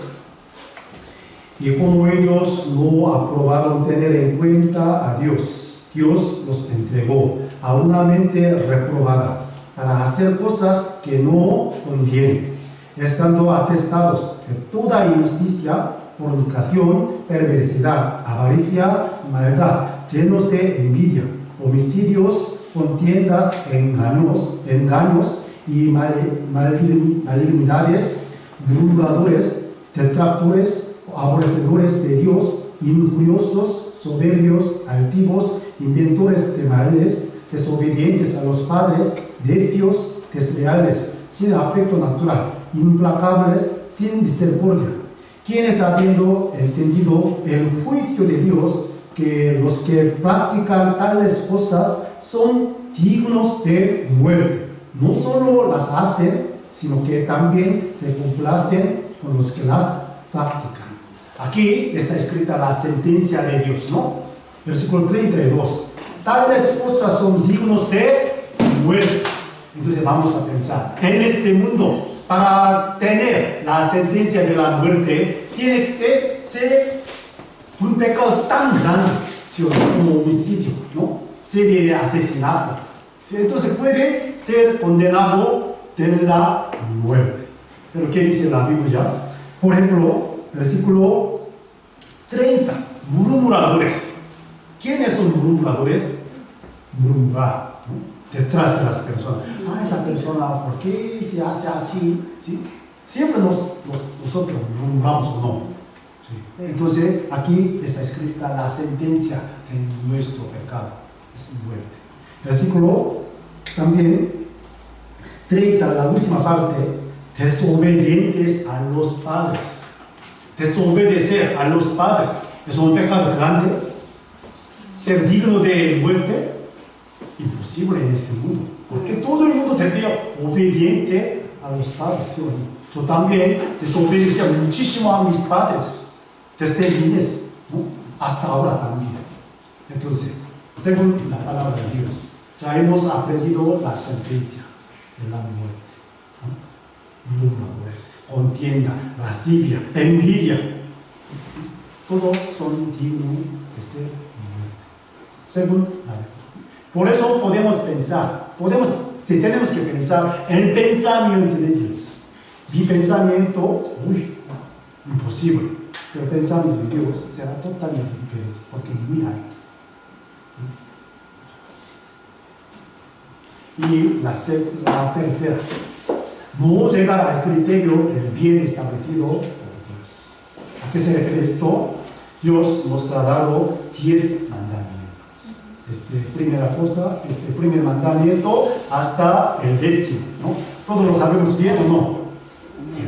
Y como ellos no aprobaron tener en cuenta a Dios, Dios los entregó a una mente reprobada para hacer cosas que no convienen, estando atestados de toda injusticia, fornicación, perversidad, avaricia, maldad, llenos de envidia, homicidios, contiendas, engaños y malignidades, murmuradores, detractores, aborrecedores de Dios, injuriosos, soberbios, altivos, inventores de males, desobedientes a los padres, necios, desleales, sin afecto natural, implacables, sin misericordia, quienes habiendo entendido el juicio de Dios, que los que practican tales cosas son dignos de muerte. No solo las hacen, sino que también se complacen con los que las practican. Aquí está escrita la sentencia de Dios, ¿no? Versículo 32. Tales cosas son dignos de muerte. Entonces vamos a pensar, en este mundo, para tener la sentencia de la muerte, tiene que ser un pecado tan grande, ¿sí? Como homicidio, ¿no? Serie de asesinato. ¿Sí? Entonces puede ser condenado de la muerte. Pero ¿qué dice la Biblia? Por ejemplo, versículo 30, murmuradores. ¿Quiénes son murmuradores? Murmurar, ¿no? Detrás de las personas. Ah, esa persona, ¿por qué se hace así? ¿Sí? Siempre nosotros murmuramos o no. ¿Sí? Entonces, aquí está escrita la sentencia de nuestro pecado. Es muerte. Versículo también 30, la última parte, desobedientes a los padres. Desobedecer a los padres es un pecado grande. Ser digno de muerte, imposible en este mundo, porque todo el mundo desea obediente a los padres. ¿Sí? Yo también desobedecía muchísimo a mis padres desde niñez, ¿no? Hasta ahora también. Entonces, según la palabra de Dios, ya hemos aprendido la sentencia de la muerte, ¿no? Murmuradores, contienda, lascivia, envidia, todos son dignos de ser muerte, según la Biblia. Por eso podemos pensar, tenemos que pensar en el pensamiento de Dios. Mi pensamiento, imposible, pero el pensamiento de Dios será totalmente diferente, porque es muy alto. Y la tercera, no llegar al criterio del bien establecido por Dios. ¿A qué se refiere esto? Dios nos ha dado 10 mandamientos. Primera cosa, primer mandamiento hasta el 10º, ¿no? ¿Todos lo sabemos bien o no? Sí.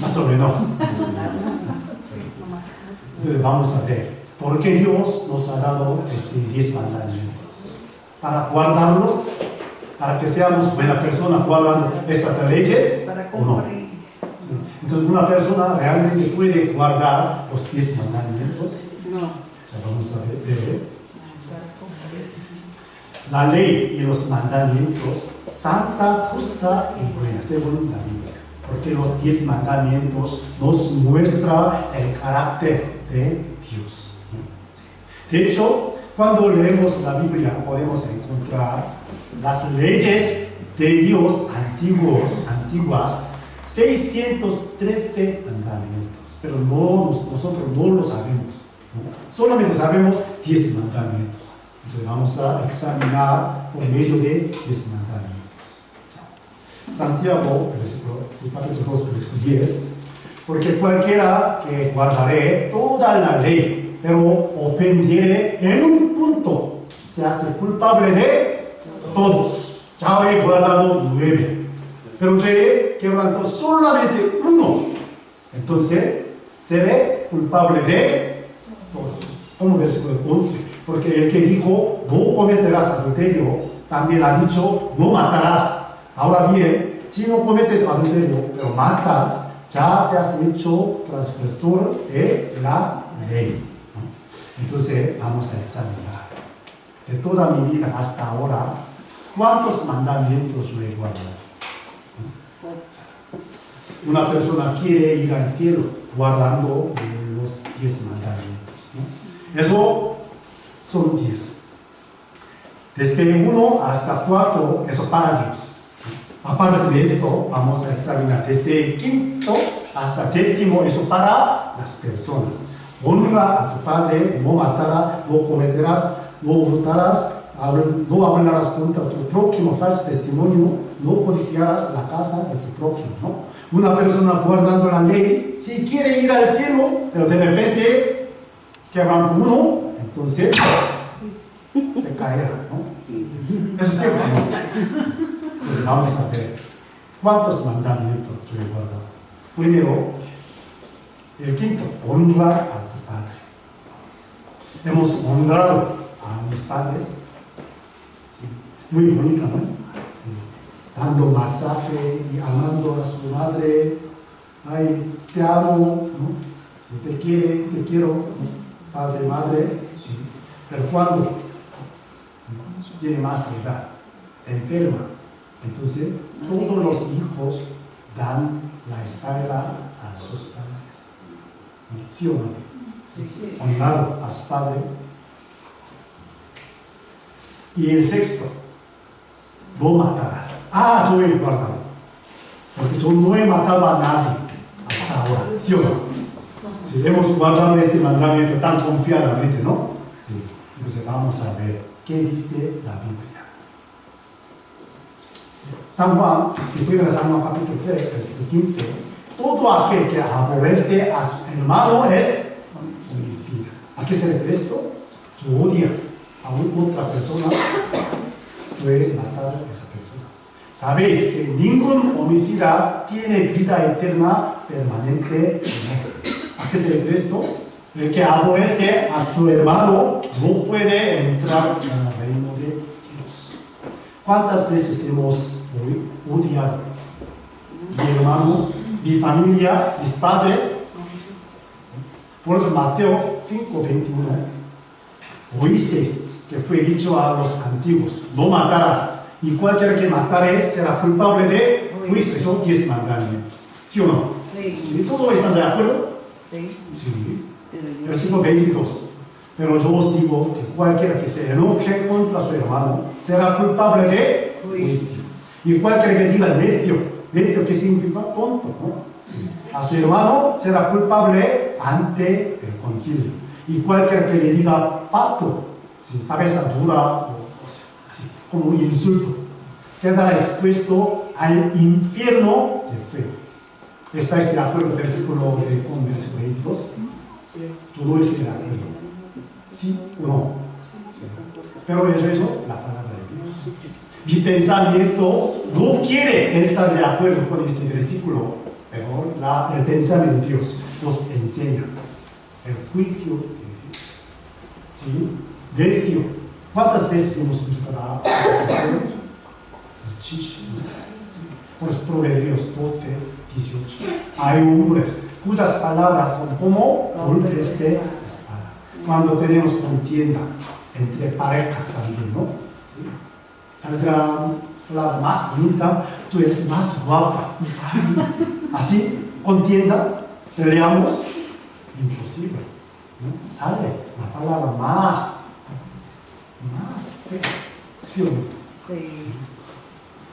Más o menos. Entonces vamos a ver, ¿por qué Dios nos ha dado 10 mandamientos? ¿Para guardarlos? ¿Para que seamos buena persona guardando estas leyes? Para ¿o no? Entonces, ¿una persona realmente puede guardar los 10 mandamientos? No. Ya vamos a ver. La ley y los mandamientos, santa, justa y buena, según la Biblia. Porque los 10 mandamientos nos muestran el carácter de Dios. De hecho, cuando leemos la Biblia podemos encontrar las leyes de Dios antiguas, 613 mandamientos. Pero nosotros no lo sabemos, ¿no? Solamente sabemos 10 mandamientos. Entonces vamos a examinar por medio de 10 mandamientos. Santiago, capítulo 2, versículo 10. Porque cualquiera que guardaré toda la ley, pero ofendiere en un punto, se hace culpable de todos. Ya he guardado 9, pero yo he quebrantado solamente 1. Entonces, seré culpable de todos. Como versículo 11. Porque el que dijo, no cometerás adulterio, también ha dicho, no matarás. Ahora bien, si no cometes adulterio, pero matas, ya te has hecho transgresor de la ley. Entonces, vamos a examinar. De toda mi vida hasta ahora, ¿cuántos mandamientos yo he guardado? Una persona quiere ir al cielo guardando los 10 mandamientos, ¿no? Eso son 10. Desde 1 hasta 4, eso para Dios. Aparte de esto, vamos a examinar desde el 5º hasta 10º, eso para las personas. Honra a tu padre, no matarás, no cometerás, no hurtarás, no hablarás contra tu prójimo falso testimonio, no codiciarás la casa de tu prójimo, ¿no? Una persona guardando la ley, si quiere ir al cielo, pero de repente quebran uno, entonces se caerá, ¿no? Eso siempre, ¿no? Entonces vamos a ver cuántos mandamientos yo he guardado. Primero, el quinto, honra a tu padre. Hemos honrado a mis padres, ¿sí? Muy bonita, ¿no? Sí. Dando masaje y amando a su madre. Ay, te amo, ¿no? Si te quiero, ¿no? Padre, madre, sí. Pero cuando tiene más edad, enferma, entonces todos los hijos dan la espalda a sus padres. ¿Sí o no? Honrado a su padre. Y el sexto, no matarás. Yo he guardado, porque yo no he matado a nadie hasta ahora. ¿Sí o no? Si hemos guardado este mandamiento tan confiadamente, ¿no? Sí. Entonces vamos a ver qué dice la Biblia. San Juan, si fuera San Juan capítulo 3, versículo 15, todo aquel que aborrece a su hermano es homicida. ¿A qué se refiere esto? Yo odio a otra persona, yo he matado a esa persona. Sabéis que ningún homicida tiene vida eterna permanente en él. ¿A qué se refiere esto? El que aborrece a su hermano no puede entrar en el reino de Dios. ¿Cuántas veces hemos odiado mi hermano, mi familia, mis padres? Por eso Mateo 5:21, oísteis que fue dicho a los antiguos, no matarás, y cualquiera que matare será culpable de juicio. Son 10 mandamientos. ¿Sí o no? Sí. ¿Todos están de acuerdo? Sí. Versículo 22. Pero yo os digo que cualquiera que se enoje contra su hermano será culpable de juicio. Y cualquiera que diga necio, ¿qué significa? Tonto, ¿no? A su hermano será culpable ante el concilio. Y cualquiera que le diga pato, sin cabeza dura, o sea, así, como un insulto, quedará expuesto al infierno del fuego. ¿Estáis de acuerdo con versículo 22? Yo no estoy de acuerdo. ¿Sí o no? Pero eso, la palabra de Dios. Mi pensamiento no quiere estar de acuerdo con este versículo, pero el pensamiento de Dios nos enseña el juicio de Dios. ¿Sí? Necio. ¿Cuántas veces hemos visto la palabra? Muchísimo. Por los Proverbios 12:18. Hay hombres cuyas palabras son como golpes de espada. Cuando tenemos contienda entre pareja también, ¿no? ¿Sí? Saldrá la más bonita, tú eres más guapa. Así, contienda, peleamos, imposible, ¿no? Sale la palabra más fea. ¿Sí o no? Sí.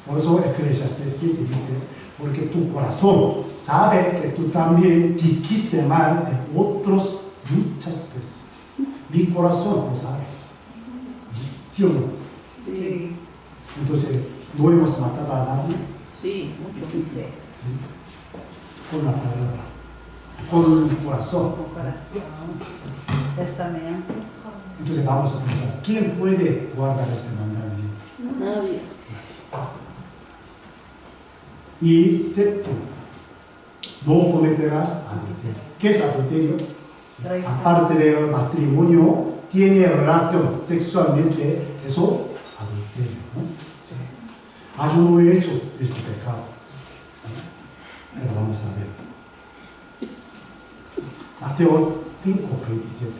Por eso Eclesiastes 7 dice, porque tu corazón sabe que tú también dijiste mal de otros muchas veces. Mi corazón lo sabe. ¿Sí o no? Sí. Entonces, ¿no hemos matado a nadie? Sí, mucho. Sí. Con la palabra, con el corazón. Con corazón. Pensamiento. Entonces vamos a pensar, ¿quién puede guardar este mandamiento? Nadie. Y séptimo, no cometerás adulterio. ¿Qué es adulterio? Aparte del matrimonio, tiene relación sexualmente, eso, adulterio, ¿no? Yo no he hecho este pecado. Pero vamos a ver. Mateo 5:27.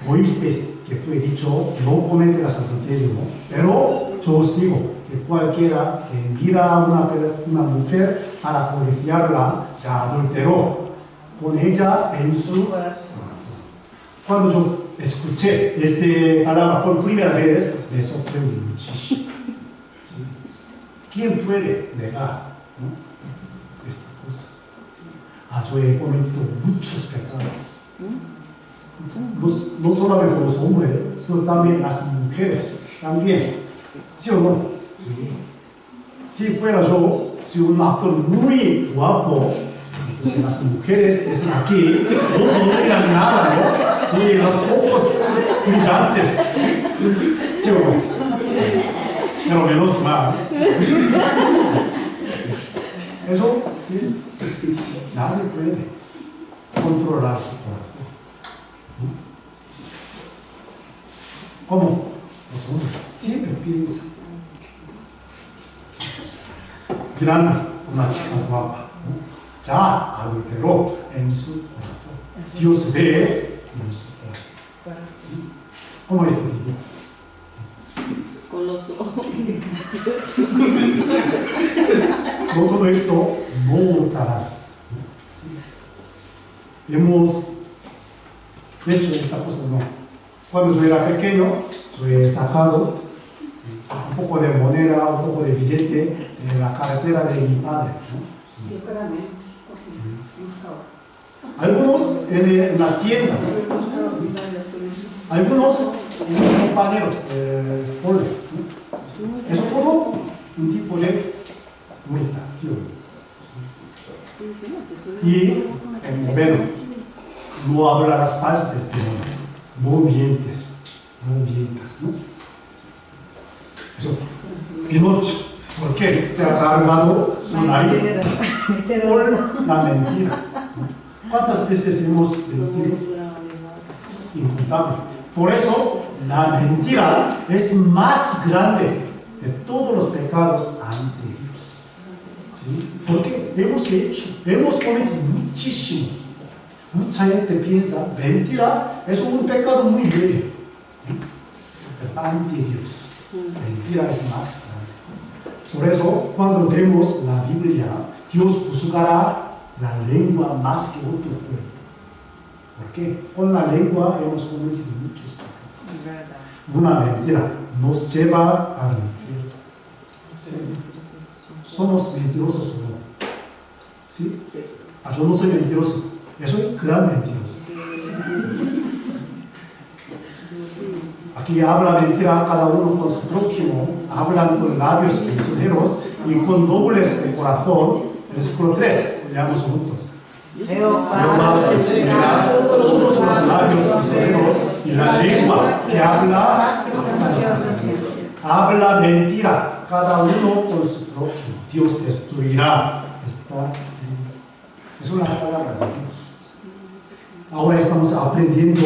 Oísteis que fue dicho, no cometerás adulterio, ¿no? Pero yo os digo que cualquiera que mira a una mujer para codiciarla, ya adulteró con ella en su corazón. Cuando yo escuché esta palabra por primera vez, me sorprendió muchísimo. ¿Sí? ¿Quién puede negar, ¿no? Esta cosa? Yo he cometido muchos pecados. No solamente los hombres, sino también las mujeres. También. ¿Sí o no? Sí. Si fuera yo, si un actor muy guapo, entonces las mujeres están aquí, no dirían nada, ¿no? Sí, los ojos brillantes. ¿Sí o no? Pero menos mal. Eso sí, nadie puede controlar su corazón. ¿Cómo? Los hombres siempre piensan. Mirando a una chica guapa, ya adulteró en su corazón. Dios ve en su corazón. ¿Cómo es este tipo? Con los ojos. Con todo esto, no hurtarás. Hemos hecho esta cosa, no. Cuando yo era pequeño, yo he sacado un poco de moneda, un poco de billete en la cartera de mi padre, ¿no? Algunos en la tienda, algunos en un compañero, pole, ¿no? Es todo un tipo de meditación. Y el noveno, no hablarás falso testimonio, no mientes, no mientas, ¿no? Eso, Pinocho, ¿por qué se ha cargado su nariz? Por la mentira, ¿no? ¿Cuántas veces hemos mentido? Incontable. Por eso, la mentira es más grande de todos los pecados ante Dios. ¿Sí? Porque hemos cometido muchísimos. Mucha gente piensa, mentira es un pecado muy leve. Pero ante Dios, mentira es más grande. Por eso, cuando vemos la Biblia, Dios juzgará la lengua más que otro cuerpo. ¿Por qué? Con la lengua hemos cometido muchos pecados. Una mentira nos lleva al infierno. ¿Sí? ¿Somos mentirosos o no? ¿Sí? Yo no soy mentiroso. Yo soy gran mentiroso. Aquí habla mentira cada uno con su prójimo. Hablan con labios prisioneros y con dobles de corazón. Versículo 3. Leamos juntos. Jehová destruirá todos los labios prisioneros y la lengua que habla mentira, cada uno con su prójimo. Dios destruirá esta lengua. Es una palabra de Dios. Ahora estamos aprendiendo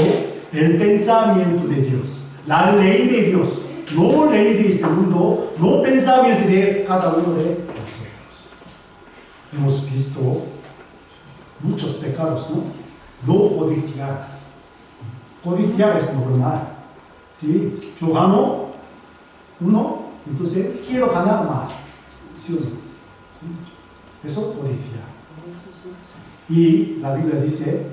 el pensamiento de Dios, la ley de Dios, no ley de este mundo, no pensamiento de cada uno de nosotros. Hemos visto muchos pecados, ¿no? No codiciarás. Codiciar es normal. ¿Sí? Yo gano uno, entonces quiero ganar más. ¿Sí o no? ¿Sí? Eso codiciar. Y la Biblia dice,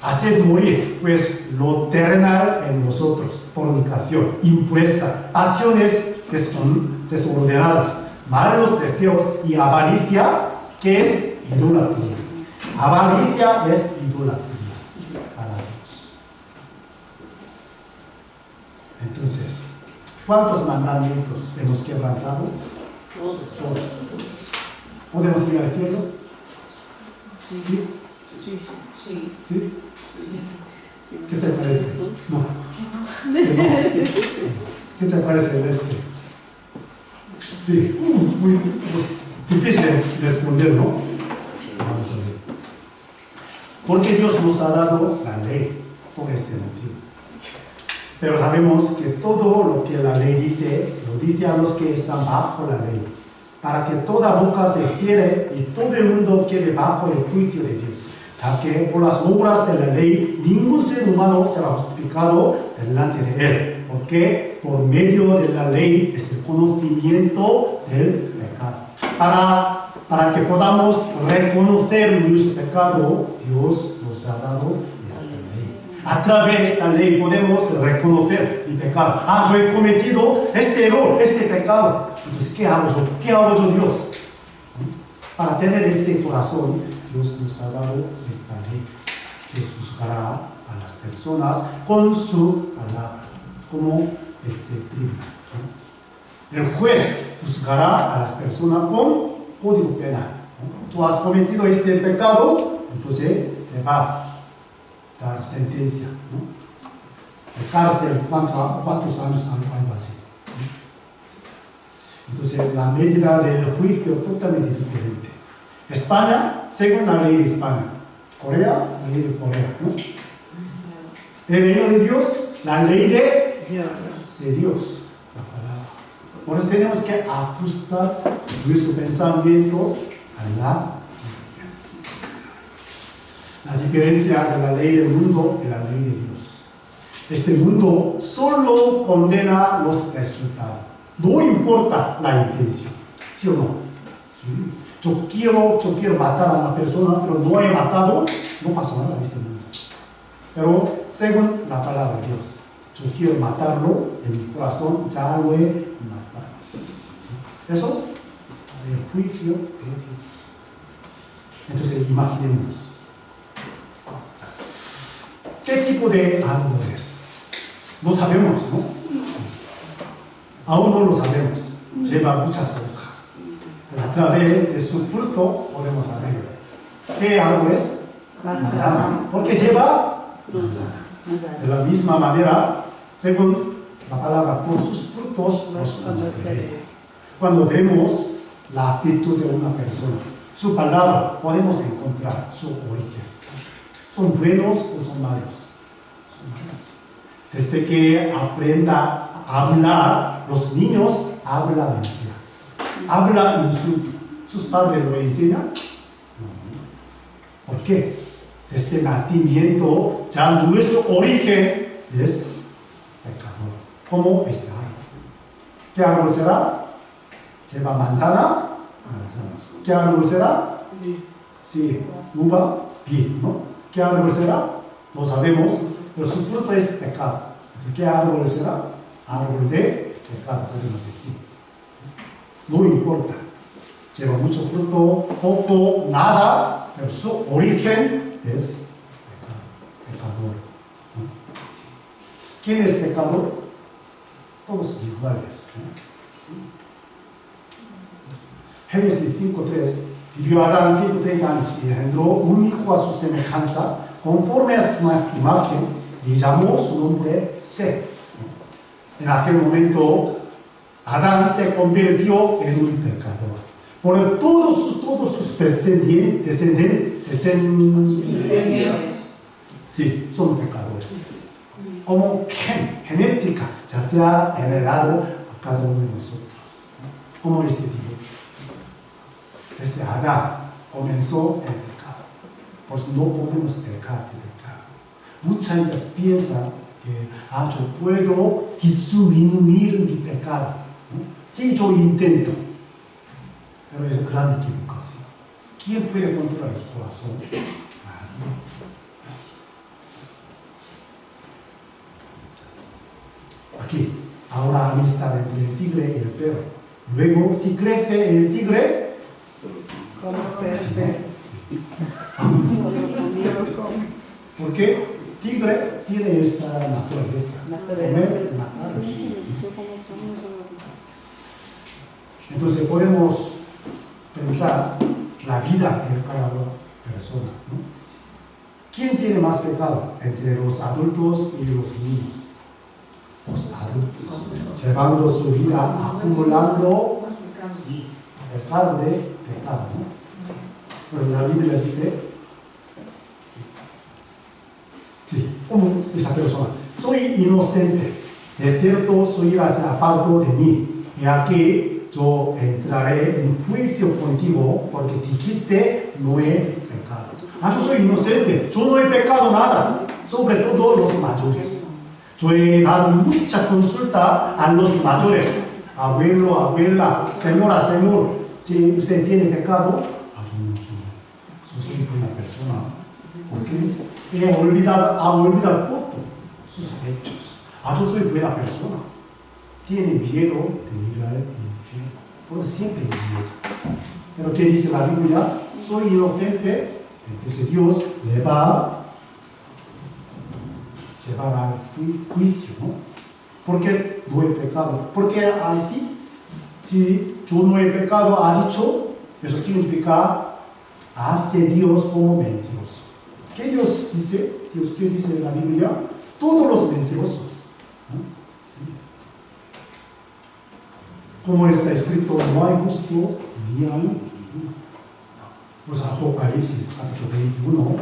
haced morir, pues, lo terrenal en nosotros, fornicación, impureza, pasiones desordenadas, malos deseos y avaricia, que es idolatría. Avaricia es idolatría para Dios. Entonces, ¿cuántos mandamientos hemos quebrantado? Todos. ¿Podemos ir al cielo? ¿Sí? ¿Sí? ¿Qué te parece? No. ¿Qué te parece el este? Sí, muy difícil responder, ¿no? Vamos a ver. Porque Dios nos ha dado la ley por este motivo. Pero sabemos que todo lo que la ley dice, lo dice a los que están bajo la ley, para que toda boca se cierre y todo el mundo quede bajo el juicio de Dios. Ya que por las obras de la ley ningún ser humano será justificado delante de él, porque por medio de la ley es el conocimiento del pecado. Para que podamos reconocer nuestro pecado, Dios nos ha dado esta ley. A través de esta ley podemos reconocer mi pecado. Yo he cometido este error, este pecado. Entonces, ¿qué hago yo? ¿Qué hago yo, Dios? Para tener este corazón, Dios nos ha dado esta ley. Dios juzgará a las personas con su palabra, como este tribunal. El juez juzgará a las personas con código penal. Tú has cometido este pecado, entonces te va dar sentencia, ¿no? De cárcel, ¿cuántos años? Algo así. Entonces, la medida del juicio es totalmente diferente. España, según la ley de España. Corea, la ley de Corea, ¿no? El reino de Dios, la ley de Dios. La palabra. Por eso tenemos que ajustar nuestro pensamiento a la diferencia de la ley del mundo y la ley de Dios. Este mundo solo condena los resultados. No importa la intención, ¿sí o no? Sí. Yo quiero matar a una persona, pero no he matado, no pasa nada en este mundo. Pero según la palabra de Dios, yo quiero matarlo, en mi corazón ya lo he matado. Eso, el juicio de Dios. Entonces, imaginemos. ¿Qué tipo de árbol es? No sabemos, ¿no? Aún no lo sabemos. Lleva muchas hojas. Pero a través de su fruto podemos saberlo. ¿Qué árbol es? Manzana. Porque lleva manzana. De la misma manera, según la palabra, por sus frutos los conoceréis. Cuando vemos la actitud de una persona, su palabra, podemos encontrar su origen. ¿Son buenos o son malos? Son malos. Desde que aprenda a hablar, los niños hablan mentira. Habla insulto. ¿Sus padres lo enseñan? No. ¿Por qué? Desde el nacimiento, ya nuestro origen es pecador. Como este árbol. ¿Qué árbol será? ¿Lleva manzana? Manzana. ¿Qué árbol será? Sí, uva, vid, ¿no? ¿Qué árbol será? No sabemos, pero su fruto es pecado. ¿Qué árbol será? Árbol de pecado, podemos decir. No importa. Lleva mucho fruto, poco, nada, pero su origen es pecado, pecador. ¿No? ¿Quién es pecador? Todos iguales. Génesis 5:3. Vivió Adán 130 años y engendró un hijo a su semejanza, conforme a su imagen, y llamó su nombre Set. En aquel momento, Adán se convirtió en un pecador. Por todos sus descendientes, sí, son pecadores. Como genética, ya se ha heredado a cada uno de nosotros. Como este tipo. Desde Adán comenzó el pecado. Por eso no podemos pecar de pecado. Mucha gente piensa que yo puedo disminuir mi pecado, ¿no? Sí, yo intento. Pero es gran equivocación. ¿Quién puede controlar su corazón? Nadie. Aquí, ahora amistad entre el tigre y el perro. Luego, si crece el tigre, porque tigre tiene esa naturaleza, comer la carne. Entonces podemos pensar la vida de cada persona, ¿no? ¿Quién tiene más pecado entre los adultos y los niños? Los adultos, llevando su vida acumulando el cargo de pecado, ¿no? Pero la Biblia dice, sí, como esa persona, soy inocente, de cierto su ira se apartó de mí, y aquí yo entraré en juicio contigo, porque dijiste, no he pecado. Yo soy inocente, yo no he pecado nada, sobre todo los mayores. Yo he dado mucha consulta a los mayores, abuelo, abuela, señora, señor, si usted tiene pecado, yo soy buena persona, porque he olvidado todo sus hechos. Yo soy buena persona. Tiene miedo de ir al infierno, por siempre hay miedo. Pero ¿qué dice la Biblia? Soy inocente, entonces Dios le va a llevar al juicio, ¿no? Porque no he pecado. Porque así, si yo no he pecado, ha dicho, eso significa hace Dios como mentiroso. ¿Qué Dios dice? ¿Qué dice la Biblia? Todos los mentirosos. ¿No? Como está escrito, no hay justo ni hay uno. Pues Apocalipsis, capítulo 21.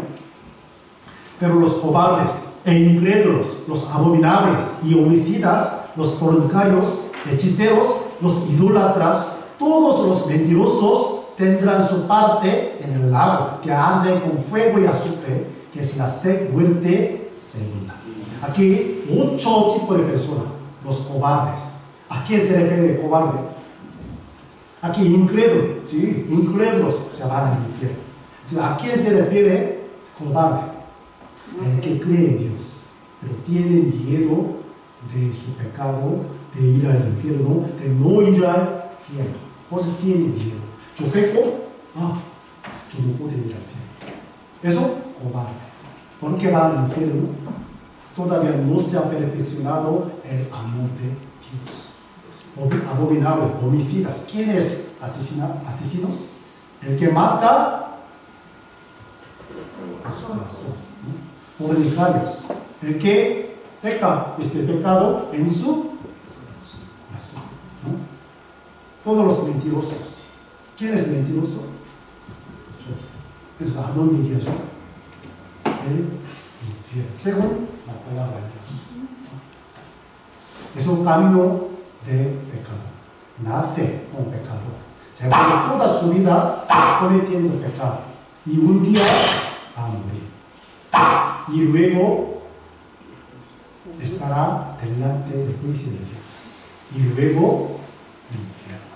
Pero los cobardes e incrédulos, los abominables y homicidas, los fornicarios, hechiceros, los idólatras, todos los mentirosos tendrán su parte en el lago que arde con fuego y azufre, que es la muerte segunda. Aquí, 8 tipos de personas. Los cobardes. ¿A quién se refiere cobarde? Aquí, incrédulos. ¿Sí? Incrédulos se van al infierno. ¿A quién se refiere cobarde? El que cree en Dios, pero tiene miedo de su pecado, de ir al infierno, de no ir al cielo. Por eso tiene miedo. Yo peco, yo no puedo ir al cielo. Eso, cobarde. ¿Por qué va al infierno? Todavía no se ha perfeccionado el amor de Dios. Abominable, homicidas. ¿Quién es asesinos? El que mata en su corazón. Fornicarios, el que peca este pecado en su corazón. ¿No? Todos los mentirosos. ¿Quién es mentiroso? Yo. ¿A dónde iría yo? El infierno, según la palabra de Dios. Es un camino de pecado. Nace con pecado. Lleva toda su vida cometiendo pecado. Y un día va a morir. Y luego estará delante del juicio de Dios. Y luego el infierno.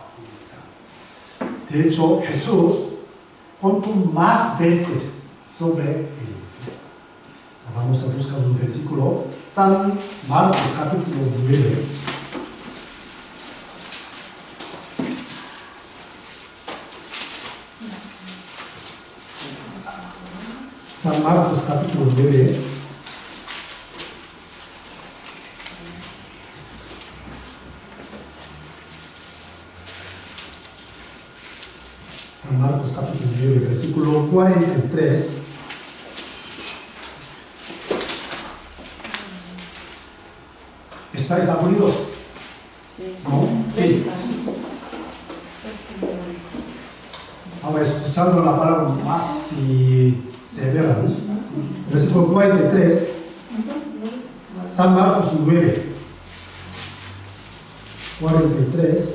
De hecho, Jesús contó más veces sobre el infierno. Vamos a buscar un versículo. San Marcos capítulo 9. San Marcos capítulo 9. San Marcos capítulo 9, versículo 43. ¿Estáis aburridos? ¿No? Sí. Ahora usando la palabra más severa, ¿no? Versículo 43, San Marcos 9, 43.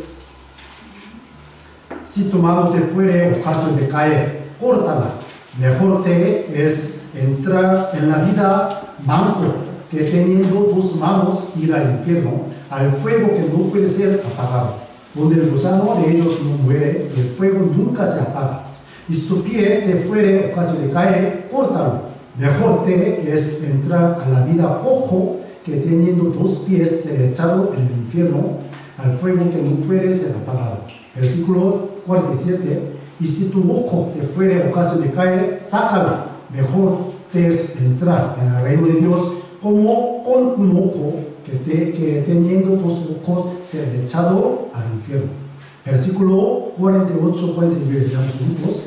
Si tu mano te fuere ocasión de caer, córtala. Mejor te es entrar en la vida manco que teniendo 2 manos ir al infierno, al fuego que no puede ser apagado, donde el gusano de ellos no muere y el fuego nunca se apaga. Y si tu pie te fuere ocasión de caer, córtalo. Mejor te es entrar a la vida cojo que teniendo 2 pies ser echado en el infierno, al fuego que no puede ser apagado. Versículo 47. Y si tu ojo te fuere ocasión de caer, sácalo. Mejor te es entrar en el reino de Dios como con un ojo que teniendo 2 ojos ser echado al infierno. Versículo 48, 49, digamos juntos.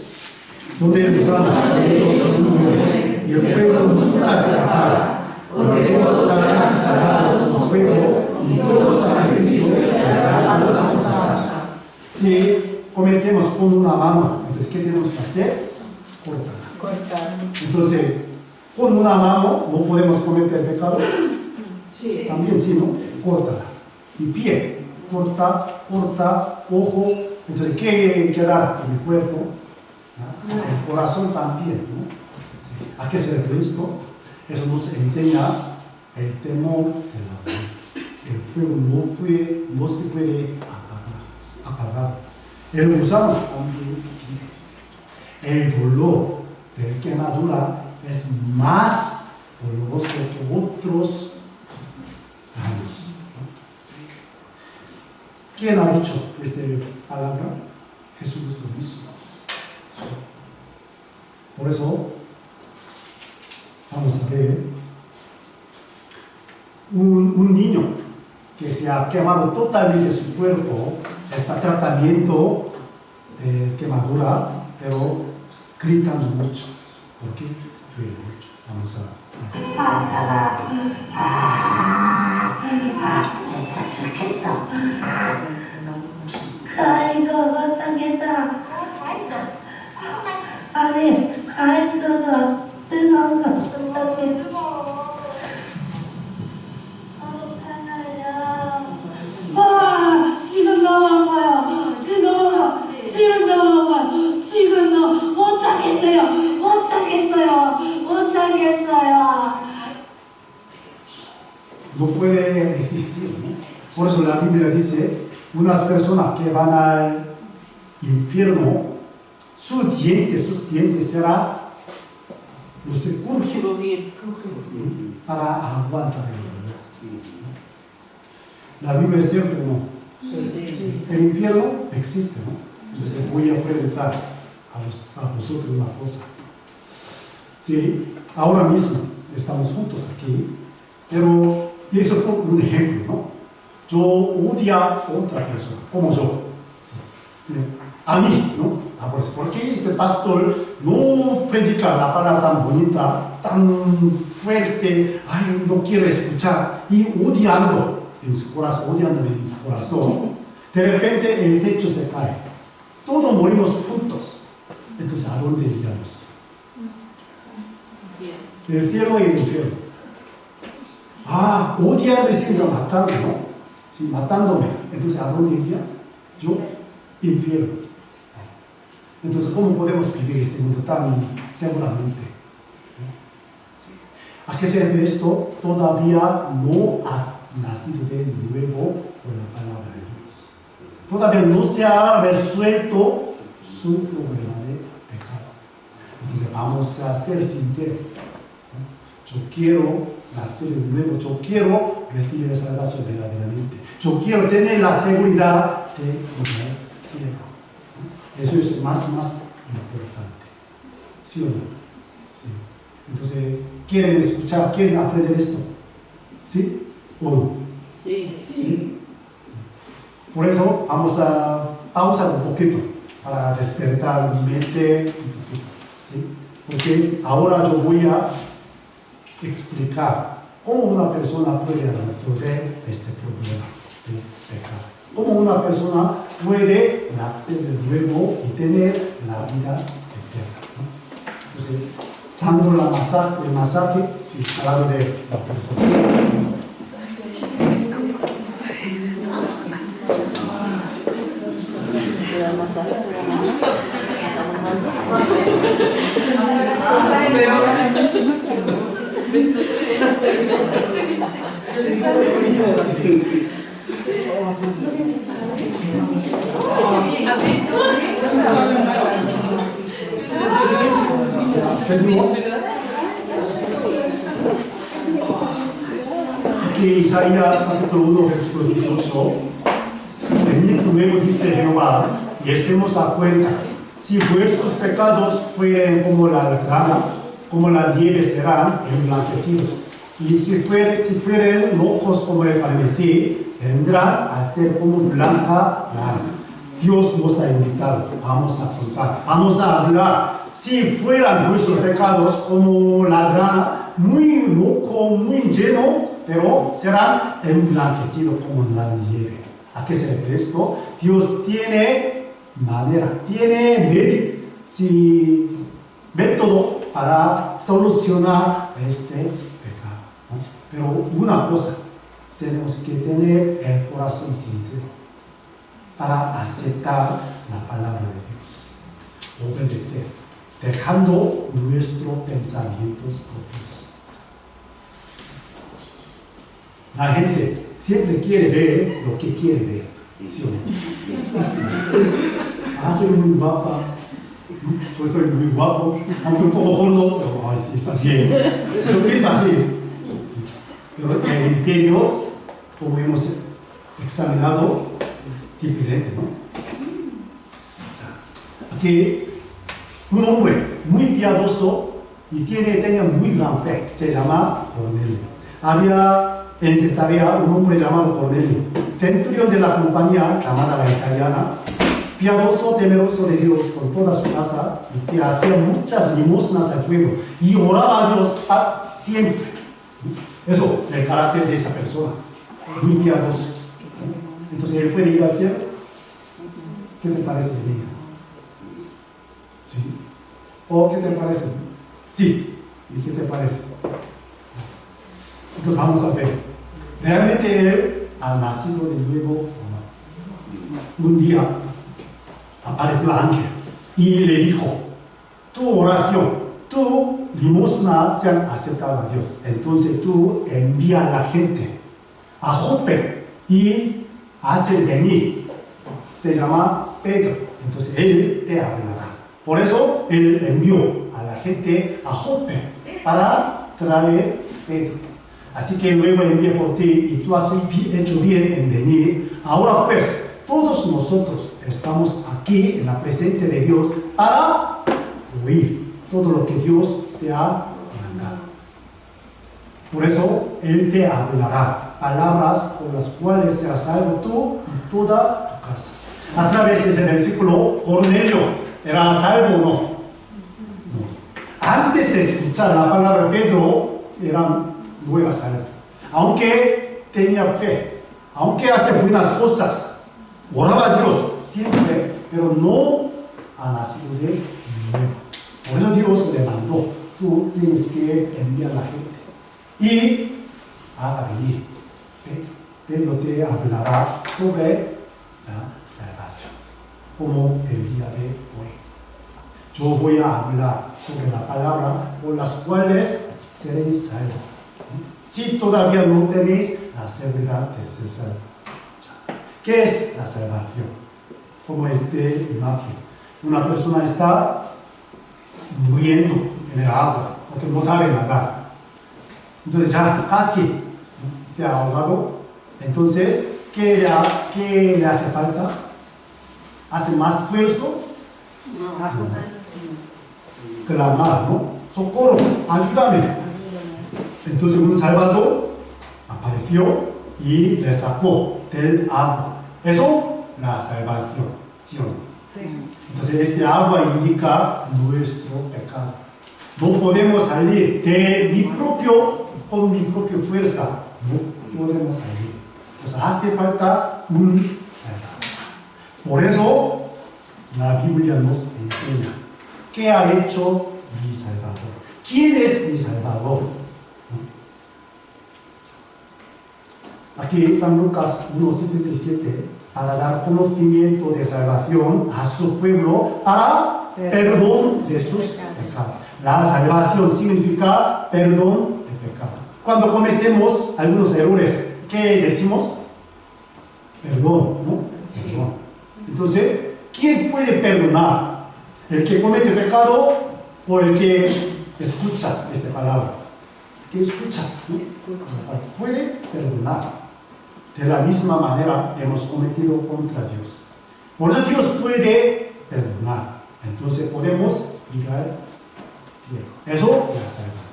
Donde el gusano de ellos no muere y el fuego nunca se apaga, porque todos estarán sacados con fuego y todo sacrificio será rechazado. Si cometemos con una mano, entonces ¿qué tenemos que hacer? Cortar. Entonces, con una mano no podemos cometer pecado. Sí. También sí, ¿no? Córtala. Y pie, corta, ojo. Entonces, ¿qué queda en el cuerpo? El corazón también, ¿no? Sí. ¿A qué se refiere esto? Eso nos enseña el temor de la muerte. El fuego no se puede apagar. El gusano también vive. El dolor de quemadura es más doloroso que otros daños. ¿Quién ha dicho esta palabra? Jesucristo mismo. Por eso, vamos a ver un niño que se ha quemado totalmente su cuerpo, está tratamiento de quemadura, pero gritando mucho. ¿Por qué? duele mucho. Vamos a... 진짜 좋겠어. 이거 못 참겠다. 아니, 가있어도 뜨거운 거 어떡해. 좀 살려요. 와, 지금 너무 아파요. 지금 너무 아파요. 지금 너무 못 참겠어요. 못 참겠어요. No puede existir, ¿no? Por eso la Biblia dice, unas personas que van al infierno, sus dientes será, no sé, crujir para aguantar el dolor. La Biblia es cierto, ¿no? El infierno existe, ¿no? Entonces voy a preguntar a vosotros una cosa. Sí, ahora mismo estamos juntos aquí, pero y eso es un ejemplo, ¿no? Yo odio a otra persona, como yo. Sí. A mí, ¿no? Pues, ¿por qué este pastor no predica la palabra tan bonita, tan fuerte? Ay, no quiere escuchar. Y odiando en su corazón, odiándome en su corazón. De repente el techo se cae. Todos morimos juntos. Entonces, ¿a dónde iríamos? El cielo y el infierno. Odiando significa matarme, ¿no? Sí, matándome. Entonces, ¿a dónde iría? Yo, infierno. Entonces, ¿cómo podemos vivir este mundo tan seguramente? Sí. ¿A qué se debe esto? Todavía no ha nacido de nuevo por la palabra de Dios. Todavía no se ha resuelto su problema de pecado. Entonces, vamos a ser sinceros. Yo quiero nacer de nuevo, yo quiero recibir esa salvación verdaderamente. Yo quiero tener la seguridad de el cielo. Eso es más importante. ¿Sí o no? Sí. Entonces, ¿quieren escuchar? ¿Quieren aprender esto? ¿Sí o no? Sí. ¿Sí? Por eso vamos a pausar un poquito para despertar mi mente un poquito. ¿Sí? Porque ahora yo voy a explicar cómo una persona puede resolver este problema de pecado. Cómo una persona puede nacer de nuevo y tener la vida eterna, ¿no? Entonces, dando el masaje, sí, al lado de la persona. Seguimos. Aquí Isaías capítulo 1 versículo 18. Venid luego, dice Jehová, y estemos a cuenta. Si vuestros pecados fueren como la grana, como la nieve serán emblanquecidos. Y si fueren locos como el carmesí, vendrán a ser como blanca lana. Dios nos ha invitado, vamos a contar, vamos a hablar. Si fueran nuestros pecados como la grana, muy loco, muy lleno, pero serán emblanquecidos como la nieve. ¿A qué se refiere esto? Dios tiene manera, tiene método para solucionar este pecado, ¿no? Pero una cosa, tenemos que tener el corazón sincero para aceptar la palabra de Dios, obedecer, dejando nuestros pensamientos propios. La gente siempre quiere ver lo que quiere ver, ¿sí o no? Soy muy guapa, soy muy guapo, aunque un poco gordo, pero sí, está bien. Yo pienso así. Pero en el interior, como hemos examinado, diferente, ¿no? Aquí, un hombre muy piadoso y tenía muy gran fe, se llama Cornelio. Había en Cesarea un hombre llamado Cornelio, centurión de la compañía llamada la italiana, piadoso, temeroso de Dios con toda su casa, y que hacía muchas limosnas al pueblo y oraba a Dios siempre. Eso, el carácter de esa persona, muy piadoso. Entonces, ¿él puede ir al cielo? ¿Qué te parece de ella? ¿Sí? ¿O qué te parece? Sí. ¿Y qué te parece? Entonces, vamos a ver. ¿Realmente él ha nacido de nuevo o no? Un día apareció el ángel y le dijo: tu oración, tu limosna se han aceptado a Dios. Entonces tú envía a la gente a Jope y hace venir. Se llama Pedro. Entonces él te hablará. Por eso él envió a la gente a Jope para traer Pedro. Así que luego envía por ti y tú has hecho bien en venir. Ahora pues, todos nosotros estamos aquí en la presencia de Dios para oír todo lo que Dios te ha mandado. Por eso Él te hablará palabras con las cuales serás salvo tú y toda tu casa. A través de ese versículo, Cornelio era salvo o no. No. Antes de escuchar la palabra de Pedro, no era salvo. Aunque tenía fe, aunque hace buenas cosas, oraba a Dios siempre, pero no ha nacido de nuevo. Por eso Dios le mandó: tú tienes que enviar a la gente y haga venir Pedro te hablará sobre la salvación, como el día de hoy. Yo voy a hablar sobre la palabra por las cuales seréis salvos. Si todavía no tenéis la seguridad de ser salvos. ¿Qué es la salvación? Como esta imagen. Una persona está muriendo en el agua porque no sabe nadar. Entonces ya casi se ha ahogado. Entonces, ¿qué le hace falta? ¿Hace más esfuerzo? Clamar, ¿no? ¡Socorro! ¡Ayúdame! Entonces un Salvador apareció y le sacó del agua. Eso, la salvación. Entonces este agua indica nuestro pecado. No podemos salir con mi propia fuerza. No podemos salir. Entonces hace falta un Salvador. Por eso la Biblia nos enseña: ¿qué ha hecho mi Salvador? ¿Quién es mi Salvador? Aquí San Lucas 1:77, para dar conocimiento de salvación a su pueblo para perdón de sus pecados. La salvación significa perdón de pecado. Cuando cometemos algunos errores, ¿qué decimos? Perdón, ¿no? Perdón. Entonces, ¿quién puede perdonar? ¿El que comete pecado o el que escucha esta palabra? El que escucha, ¿no? Puede perdonar. De la misma manera hemos cometido contra Dios. Por eso Dios puede perdonar. Entonces podemos ir al cielo. Eso es la salvación.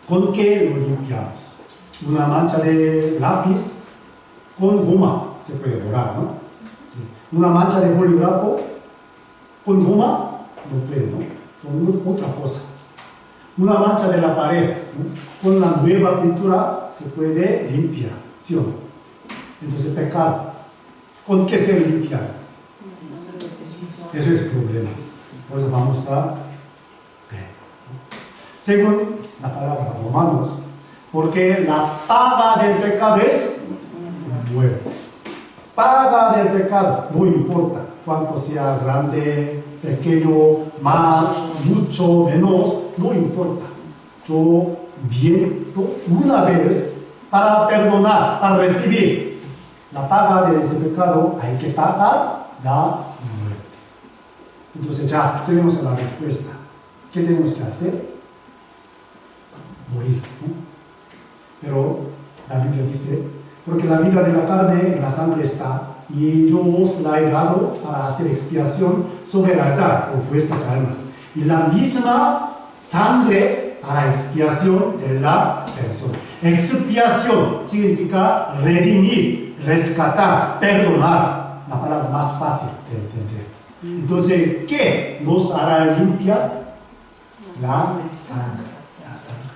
¿Con qué lo limpiamos? Una mancha de lápiz con goma se puede borrar, ¿no? Sí. Una mancha de bolígrafo con goma no puede, ¿no? Con otra cosa. Una mancha de la pared, ¿no? Con la nueva pintura se puede limpiar, ¿sí o no? Entonces pecado, ¿con qué se limpia? Eso es el problema. Por eso vamos a ver. Según la palabra Romanos, porque la paga del pecado es muerte. Paga del pecado, no importa cuánto sea grande, pequeño, más, mucho, menos, no importa. Yo viento una vez para perdonar, para recibir la paga de ese pecado, hay que pagar la muerte. Entonces ya tenemos la respuesta. ¿Qué tenemos que hacer? Morir, ¿no? Pero la Biblia dice: porque la vida de la carne en la sangre está, y yo os la he dado para hacer expiación sobre el altar por vuestras almas. Y la misma sangre hará expiación de la persona. Expiación significa redimir, rescatar, perdonar, la palabra más fácil de entender. Entonces, ¿qué nos hará limpiar? La sangre. La sangre.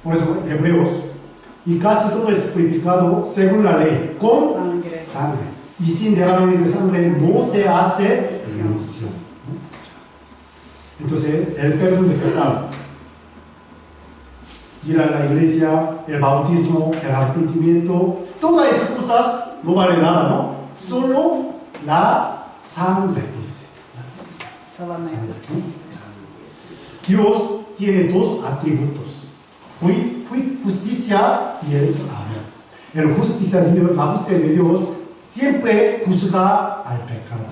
Por eso, Hebreos, y casi todo es purificado según la ley, con sangre. Y sin derramamiento de sangre no se hace remisión. Entonces, el perdón de pecado, ir a la iglesia, el bautismo, el arrepentimiento, todas esas cosas no vale nada, ¿no? Solo la sangre, dice. Solamente. Dios tiene dos atributos: justicia y el amor. La justicia de Dios siempre juzga al pecado,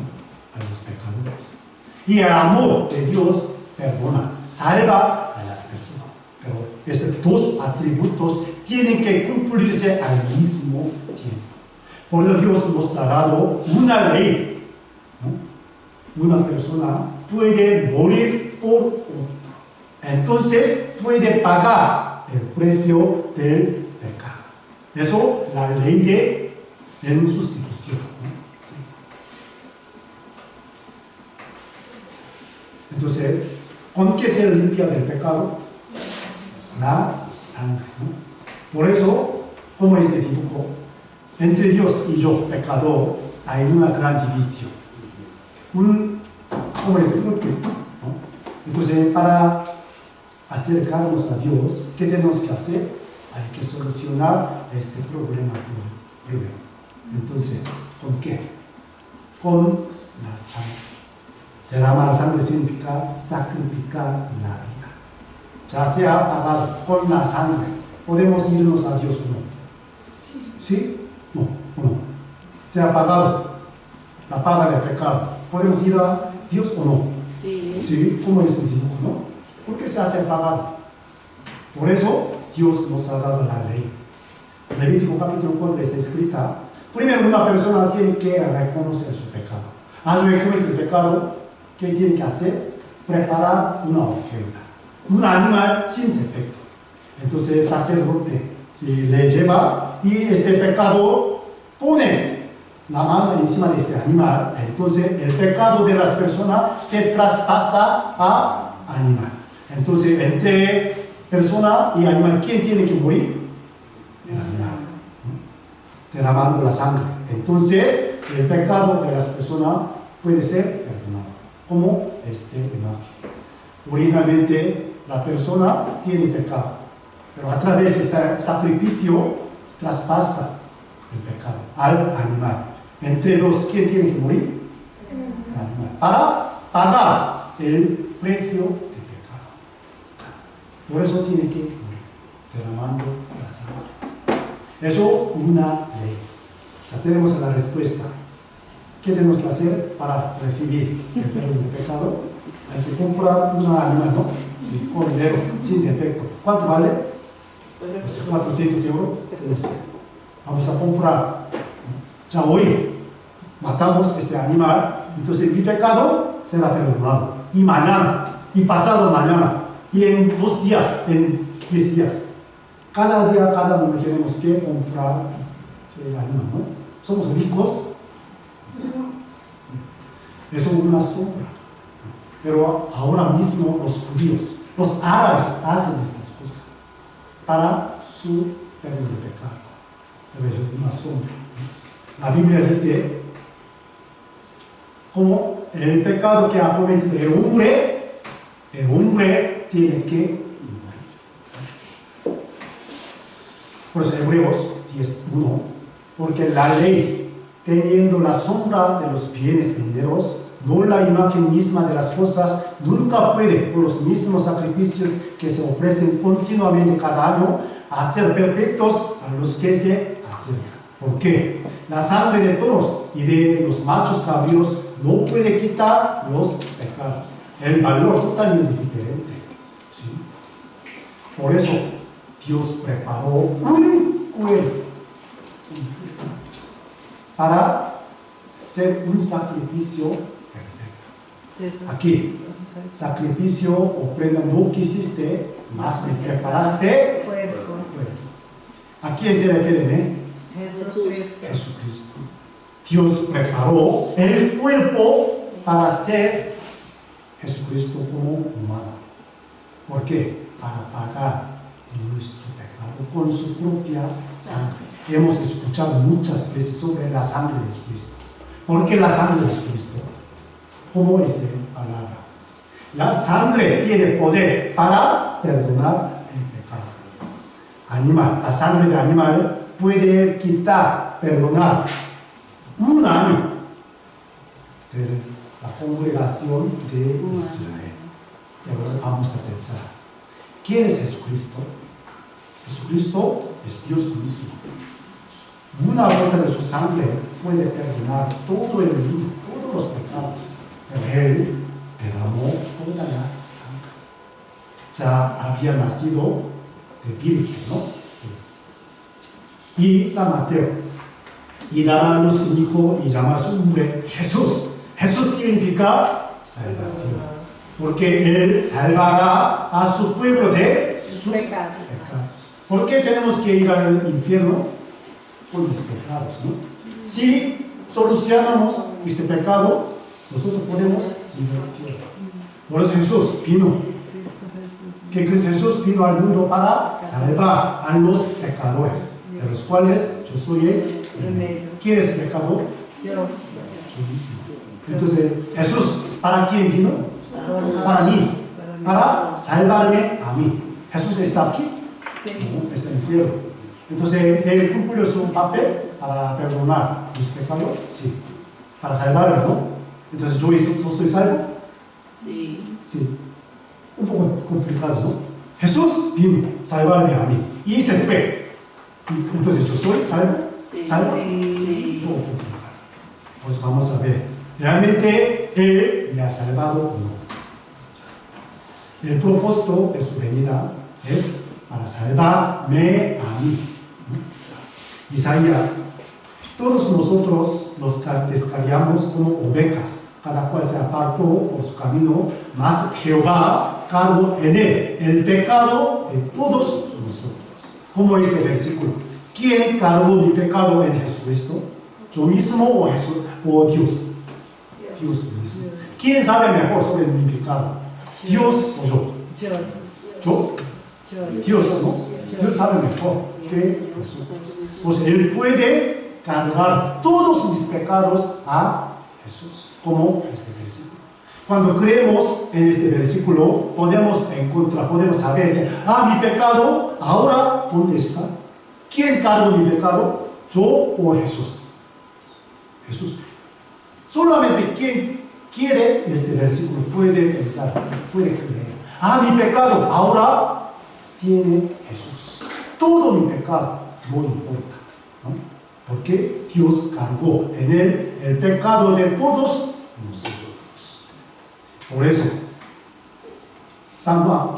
a los pecadores. Y el amor de Dios perdona, salva a las personas. Pero esos dos atributos tienen que cumplirse al mismo tiempo. Por eso Dios nos ha dado una ley, ¿no? Una persona puede morir por otra. Entonces puede pagar el precio del pecado. Eso es la ley de sustitución, ¿no? Entonces, ¿con qué se limpia del pecado? La sangre, ¿no? Por eso, como este dibujo, entre Dios y yo, pecador, hay una gran división. Como este objeto, ¿no? Entonces, para acercarnos a Dios, ¿qué tenemos que hacer? Hay que solucionar este problema primero. Entonces, ¿con qué? Con la sangre. Derramar sangre significa sacrificar la vida. Ya sea pagado con la sangre, ¿podemos irnos a Dios o no? ¿Sí? No, no. Se ha pagado la paga del pecado, ¿podemos ir a Dios o no? Sí. Sí, como este dibujo, ¿no? ¿Por qué se hace pagado? Por eso Dios nos ha dado la ley. Levítico capítulo 4 está escrita: primero una persona tiene que reconocer su pecado. Yo he cometido el pecado. ¿Qué tiene que hacer? Preparar una ofrenda, un animal sin defecto. Entonces el sacerdote le lleva y este pecado pone la mano encima de este animal. Entonces el pecado de las personas se traspasa a animal. Entonces entre persona y animal, ¿quién tiene que morir? El animal, ¿no? Derramando la sangre. Entonces el pecado de las personas puede ser perdonado, como este imagen. Originalmente la persona tiene pecado, pero a través de este sacrificio traspasa el pecado al animal. Entre dos, ¿quién tiene que morir? El animal, para pagar el precio del pecado. Por eso tiene que morir, derramando la sangre. Eso es una ley. Ya tenemos la respuesta. ¿Qué tenemos que hacer para recibir el perdón del pecado? Hay que comprar un animal, ¿no? Sí, cordero, sin defecto. ¿Cuánto vale? No sé, 400 euros. No sé. Vamos a comprar. Ya hoy matamos este animal, entonces mi pecado será perdonado. Y mañana, y pasado mañana, y en 2 días, en 10 días. Cada día, cada uno tenemos que comprar el animal, ¿no? Somos ricos. Eso es una sombra. Pero ahora mismo los judíos, los árabes hacen estas cosas para su perdón de pecado. Pero es una sombra. La Biblia dice como el pecado que ha cometido el hombre tiene que morir. Por eso Hebreos 10:1, porque la ley, teniendo la sombra de los bienes venideros, no la imagen misma de las cosas, nunca puede, por los mismos sacrificios que se ofrecen continuamente cada año, hacer perfectos a los que se acercan. ¿Por qué? La sangre de toros y de los machos cabríos no puede quitar los pecados. El valor totalmente diferente. ¿Sí? Por eso Dios preparó un cuerpo para ser un sacrificio perfecto. Aquí, sacrificio, ofrenda, no quisiste, más me preparaste cuerpo. ¿A quién se refiere? Jesucristo. Jesucristo. Dios preparó el cuerpo para ser Jesucristo como humano. ¿Por qué? Para pagar nuestro pecado con su propia sangre. Hemos escuchado muchas veces sobre la sangre de Jesucristo. ¿Por qué la sangre de Jesucristo? ¿Cómo es de palabra? La sangre tiene poder para perdonar el pecado. La sangre de animal puede quitar, perdonar un año de la congregación de Israel. Pero vamos a pensar, ¿quién es Jesucristo? Jesucristo es Dios mismo. Una gota de su sangre puede perdonar todo el mundo, todos los pecados. Pero Él derramó toda la sangre. Ya había nacido de virgen, ¿no? Y San Mateo. Y dará a luz un hijo y llamar su nombre Jesús. Jesús significa salvación. Porque Él salvará a su pueblo de sus pecados. ¿Por qué tenemos que ir al infierno? Por mis pecados, ¿no? Si solucionamos este pecado, nosotros podemos vivir al infierno. Por eso Jesús vino. Que Jesús vino al mundo para salvar a los pecadores, de los cuales yo soy el primero. ¿Quién es el pecador? Yo mismo. Entonces, Jesús, ¿para quién vino? Para mí, para salvarme a mí. ¿Jesús está aquí? No, está en el cielo. Entonces, ¿Él cumplió su papel para perdonar mis pecados? Sí. Para salvarme, ¿no? Entonces, ¿yo soy salvo? Sí. Sí. Un poco complicado, ¿no? Jesús vino a salvarme a mí y se fue. Entonces, ¿yo soy salvo? Sí. ¿Salvo? Sí. Un poco complicado. Pues vamos a ver. ¿Realmente Él me ha salvado o no? El propósito de su venida es para salvarme a mí. Isaías: todos nosotros nos descarriamos como ovejas, cada cual se apartó por su camino, mas Jehová cargó en él el pecado de todos nosotros. ¿Cómo es este versículo? ¿Quién cargó mi pecado en Jesucristo? ¿Yo mismo o Dios? Dios mismo. ¿Quién sabe mejor sobre mi pecado? ¿Dios o yo? ¿Yo? Dios, ¿no? Dios sabe mejor que nosotros. Pues Él puede cargar todos mis pecados a Jesús, como este versículo. Cuando creemos en este versículo, podemos encontrar, podemos saber que, mi pecado, ahora, ¿dónde está? ¿Quién cargó mi pecado? ¿Yo o Jesús? Jesús. Solamente quien quiere este versículo puede pensar, puede creer. Mi pecado ahora tiene Jesús. Todo mi pecado no importa, ¿no? Porque Dios cargó en él el pecado de todos nosotros. Por eso, San Juan,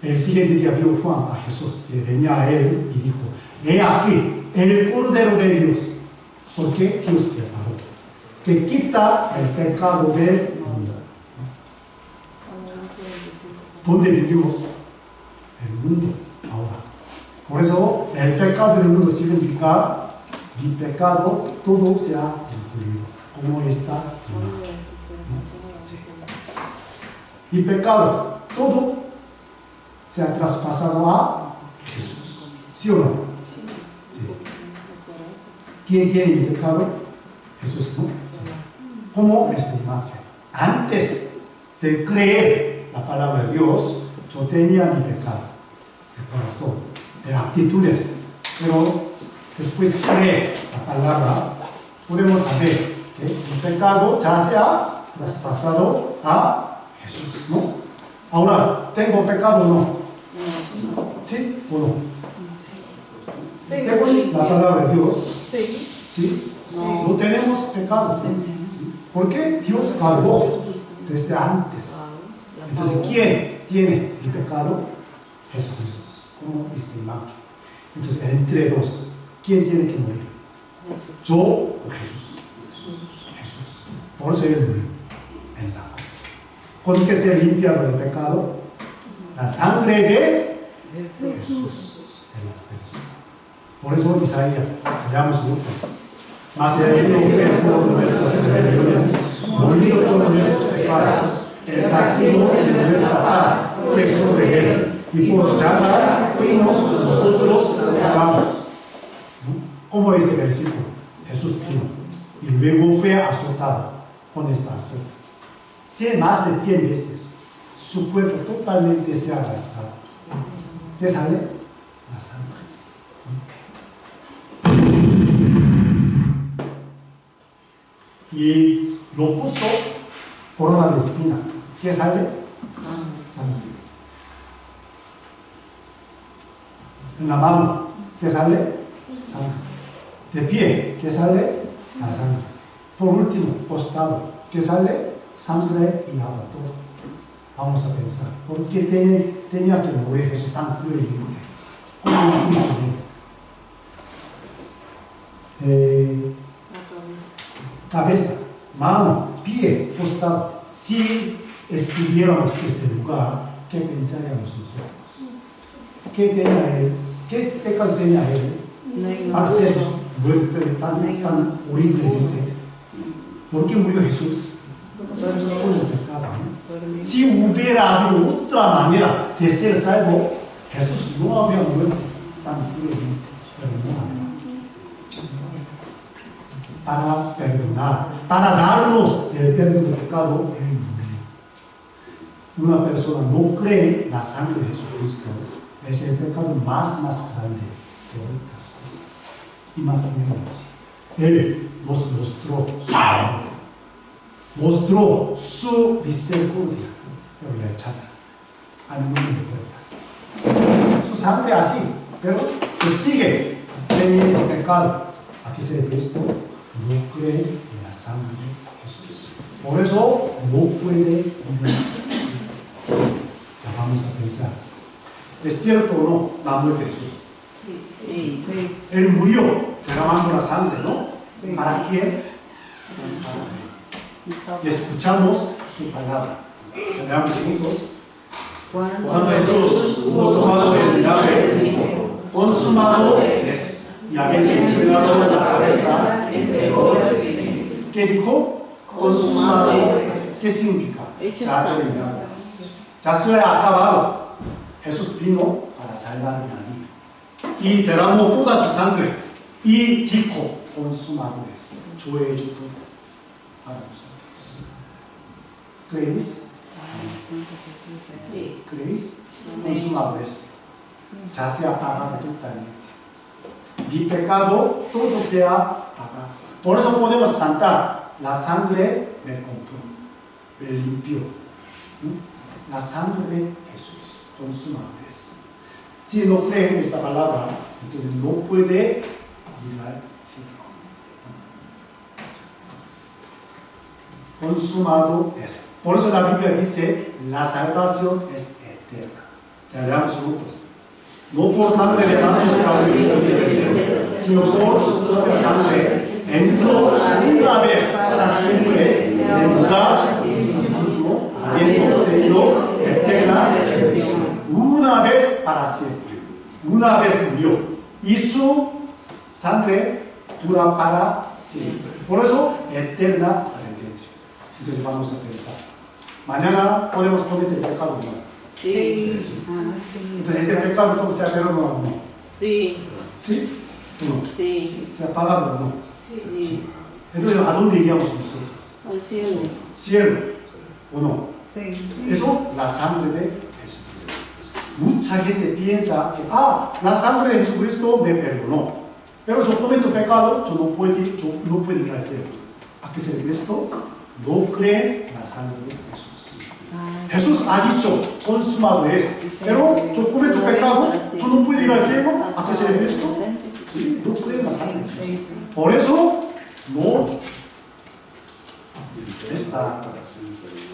el siguiente día vio Juan a Jesús, que venía a él y dijo: he aquí el Cordero de Dios, porque Dios preparó, que quita el pecado del mundo. ¿Dónde vivimos? El mundo ahora. Por eso el pecado del mundo significa mi pecado, todo se ha incluido, como esta imagen. Sí. Mi pecado, todo se ha traspasado a Jesús. ¿Sí o no? Sí. ¿Quién tiene mi pecado? Jesús, ¿no? Como esta imagen. Antes de creer la palabra de Dios, yo tenía mi pecado de corazón, de actitudes, pero después de creer la palabra, podemos saber que mi pecado ya se ha traspasado a Jesús, ¿no? Ahora, ¿tengo pecado o no? ¿Sí o no? Según la palabra de Dios, ¿sí? No tenemos pecado, ¿no? ¿Sí? Porque Dios cargó desde antes. Entonces, ¿quién tiene el pecado? Jesucristo, como esta imagen. Entonces, entre dos, ¿quién tiene que morir? ¿Yo o Jesús? Jesús. Por eso Él murió en la cruz. ¿Con qué se ha limpiado el pecado? La sangre de Jesús en las personas. Por eso Isaías, leamos juntos. Mas el río fue por nuestras rebeliones, molido por nuestros pecados. El castigo de nuestra paz fue sobre él, y por su llaga fuimos nosotros curados. ¿Cómo es este versículo? Jesús vino y luego fue azotado con esta azota. Más de 100 veces su cuerpo totalmente se ha rasgado. ¿Qué sale? La sangre. Y lo puso corona de espina. ¿Qué sale? Sangre. En la mano, ¿qué sale? Sangre. De pie, ¿qué sale? La sangre. Por último, costado, ¿qué sale? Sangre y agua, todo. Vamos a pensar, ¿por qué tenía que morir Jesús tan cruelmente? ¿Cómo lo hizo bien? Cabeza, mano, pie, costado. Si estuviéramos en este lugar, ¿qué pensaríamos nosotros? ¿Qué tenía él? ¿Qué pecado tenía él? Para ser muerto tan horriblemente. ¿Por qué murió Jesús? Por el pecado, ¿no? Si hubiera habido otra manera de ser salvo, Jesús no habría muerto tan cruelmente, pero no habría. Para perdonar, para darnos el perdón del pecado, Él murió. Una persona no cree en la sangre de Jesucristo, es el pecado más grande de otras cosas. Imaginemos, Él nos mostró su amor, mostró su misericordia, pero rechaza. A mí no me importa. Su sangre así, pero que sigue teniendo pecado. Aquí se ve esto. No cree en la sangre de Jesús. Por eso no puede morir. Ya vamos a pensar. ¿Es cierto o no la muerte de Jesús? Sí. Él murió derramando la sangre, ¿no? Sí. ¿Para quién? Para él. Y escuchamos su palabra. Leamos juntos. Cuando Jesús hubo tomado el vinagre, dijo: consumado es. Y habiendo inclinado la cabeza, entregó el espíritu. ¿Qué dijo? Consumado es. ¿Qué significa? Ya ha terminado. Ya se ha acabado. Jesús vino para salvarme a mí. Y derramó toda su sangre. Y dijo: consumado es. Yo he hecho todo para vosotros. ¿Creéis? Sí. ¿Creéis? Consumado es. Ya se ha pagado totalmente. Mi pecado, todo se ha pagado. Por eso podemos cantar: la sangre me compró, me limpió. La sangre de Jesús, consumado es. Si no creen esta palabra, entonces no puede ir al cielo. Consumado es. Por eso la Biblia dice: la salvación es eterna. Ya leamos juntos. No por sangre de machos cabríos, sino por su propia sangre, entró una vez para siempre en el lugar santísimo, habiendo tenido eterna redención. Una vez para siempre. Una vez murió. Y su sangre dura para siempre. Por eso, eterna redención. Entonces vamos a pensar. Mañana podemos cometer pecado, ¿no? Sí. Entonces, ¿este pecado entonces se ha perdonado o no? Sí. ¿Sí? ¿O no? Sí. ¿Se ha pagado o no? Sí. Entonces, ¿a dónde iríamos nosotros? Al cielo. ¿Cielo o no? Sí. Eso, la sangre de Jesucristo. Mucha gente piensa que, la sangre de Jesucristo me perdonó. Pero yo cometo pecado, yo no puedo ir al cielo. ¿A qué se debe esto? No creen en la sangre de Jesús. Jesús ha dicho: consumado es. Pero yo cometo pecado, yo no puedo ir al cielo. ¿A qué se debe esto? Sí, no creen en la sangre de Jesús. Por eso, no está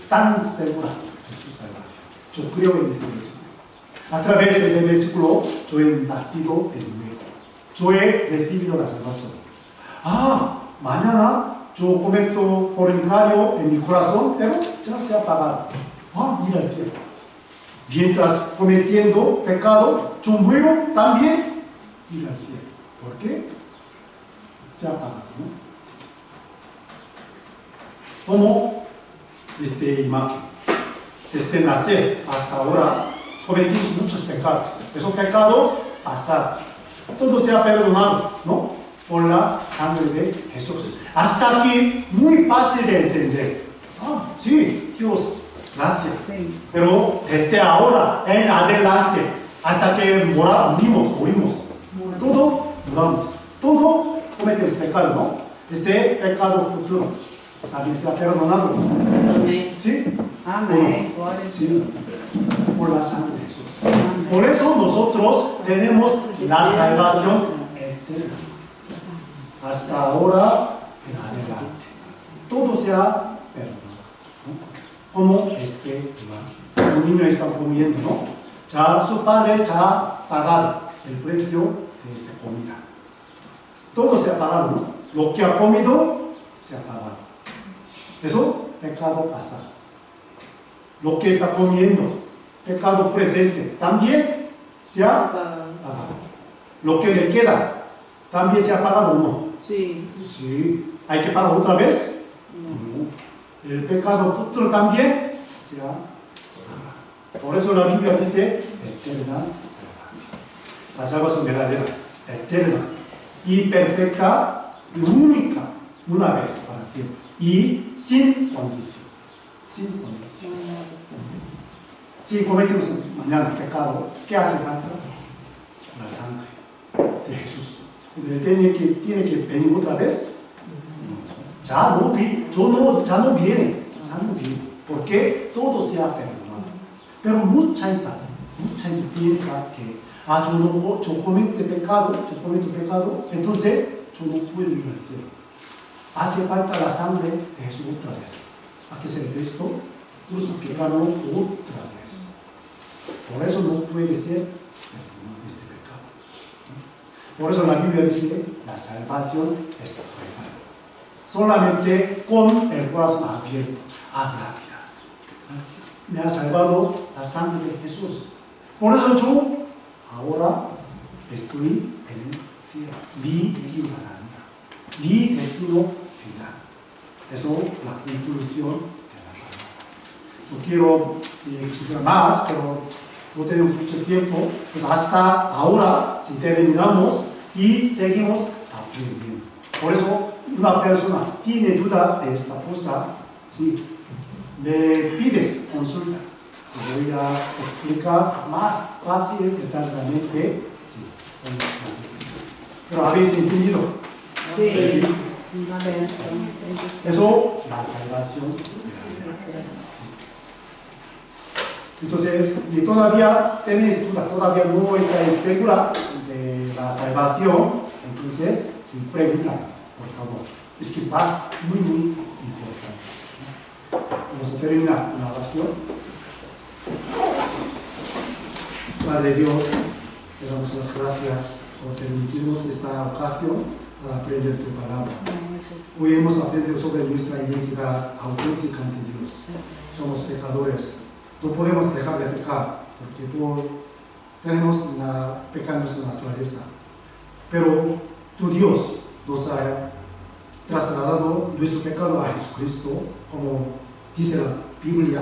tan segura de su salvación. Yo creo en este versículo. A través de este versículo, yo he nacido de nuevo. Yo he recibido la salvación. Mañana yo cometo fornicario en mi corazón, pero ya se ha pagado. Mira el cielo. Mientras cometiendo pecado, yo muero también, mira el cielo. ¿Por qué? Se ha pagado, ¿no? Como imagen, desde nacer hasta ahora cometimos muchos pecados. Esos pecados pasados. Todo se ha perdonado, ¿no? Por la sangre de Jesús. Hasta aquí, muy fácil de entender. Ah, sí, Dios, gracias. Sí. Pero desde ahora en adelante, hasta que morimos, todo moramos. Todo cometemos pecado, ¿no? Este pecado futuro también se ha perdonado. Amén. ¿Sí? Amén. Gloria a Sí, Dios. por la sangre de Jesús. Amén. Por eso nosotros tenemos la salvación eterna. Hasta ahora en adelante. Todo se ha perdonado, ¿no? Como un niño está comiendo, ¿no? Ya su padre ya ha pagado el precio de esta comida. Todo se ha pagado, ¿no? Lo que ha comido se ha pagado. Eso, pecado pasado. Lo que está comiendo, pecado presente, también se ha pagado. Lo que le queda, también se ha pagado, ¿no? Sí. Sí. ¿Hay que pagar otra vez? No. El pecado futuro también se ha pagado. Por eso la Biblia dice eterna salvación. La salvación verdadera, eterna y perfecta y única, una vez para siempre. Y sin condición. Sin condición. Si cometemos mañana pecado, ¿qué hace falta? La sangre de Jesús. Entonces, él tiene que venir otra vez. Ya no viene. Porque todo se ha perdonado. Pero mucha gente piensa que yo cometo pecado, entonces yo no puedo ir al cielo. Hace falta la sangre de Jesús otra vez. ¿A qué se refiere esto? Crucificarlo otra vez. Por eso no puede ser perdonado este pecado. Por eso la Biblia dice, la salvación es regalo. Solamente con el corazón abierto. Gracias. Gracias. Me ha salvado la sangre de Jesús. Por eso yo ahora estoy en el cielo. Mi ciudadanía. Mi destino final. Eso es la conclusión de la palabra. Yo quiero explicar más, pero no tenemos mucho tiempo. Pues hasta ahora, si terminamos y seguimos aprendiendo. Por eso, una persona tiene duda de esta cosa, ¿sí? Me pides consulta. Te voy a explicar más fácil, detalladamente. Sí. Pero habéis entendido. Sí. ¿Sí? Una bendición. Eso, la salvación. Entonces, y todavía tenéis duda, todavía no estáis segura de la salvación, entonces, sin preguntar, por favor. Es que está muy, muy importante. Vamos a terminar una oración. Padre Dios, te damos las gracias por permitirnos esta ocasión para aprender tu palabra. Hoy hemos aprendido sobre nuestra identidad auténtica ante Dios. Somos pecadores. No podemos dejar de pecar, porque tenemos pecamos la naturaleza. Pero tu Dios nos ha trasladado nuestro pecado a Jesucristo, como dice la Biblia.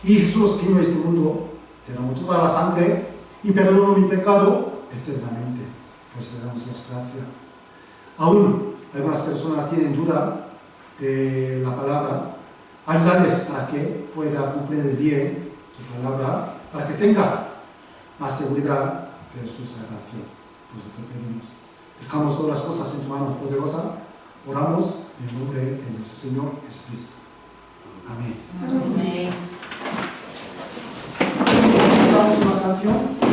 Y Jesús vino a este mundo, derramó toda la sangre y perdonó mi pecado eternamente. Pues le damos las gracias. Aún algunas personas tienen duda de la palabra. Ayudarles para que pueda comprender bien tu palabra, para que tenga más seguridad de su salvación. Pues te pedimos. Dejamos todas las cosas en tu mano poderosa. Oramos en el nombre de nuestro Señor Jesucristo. Amén. Amén. Cantamos una canción.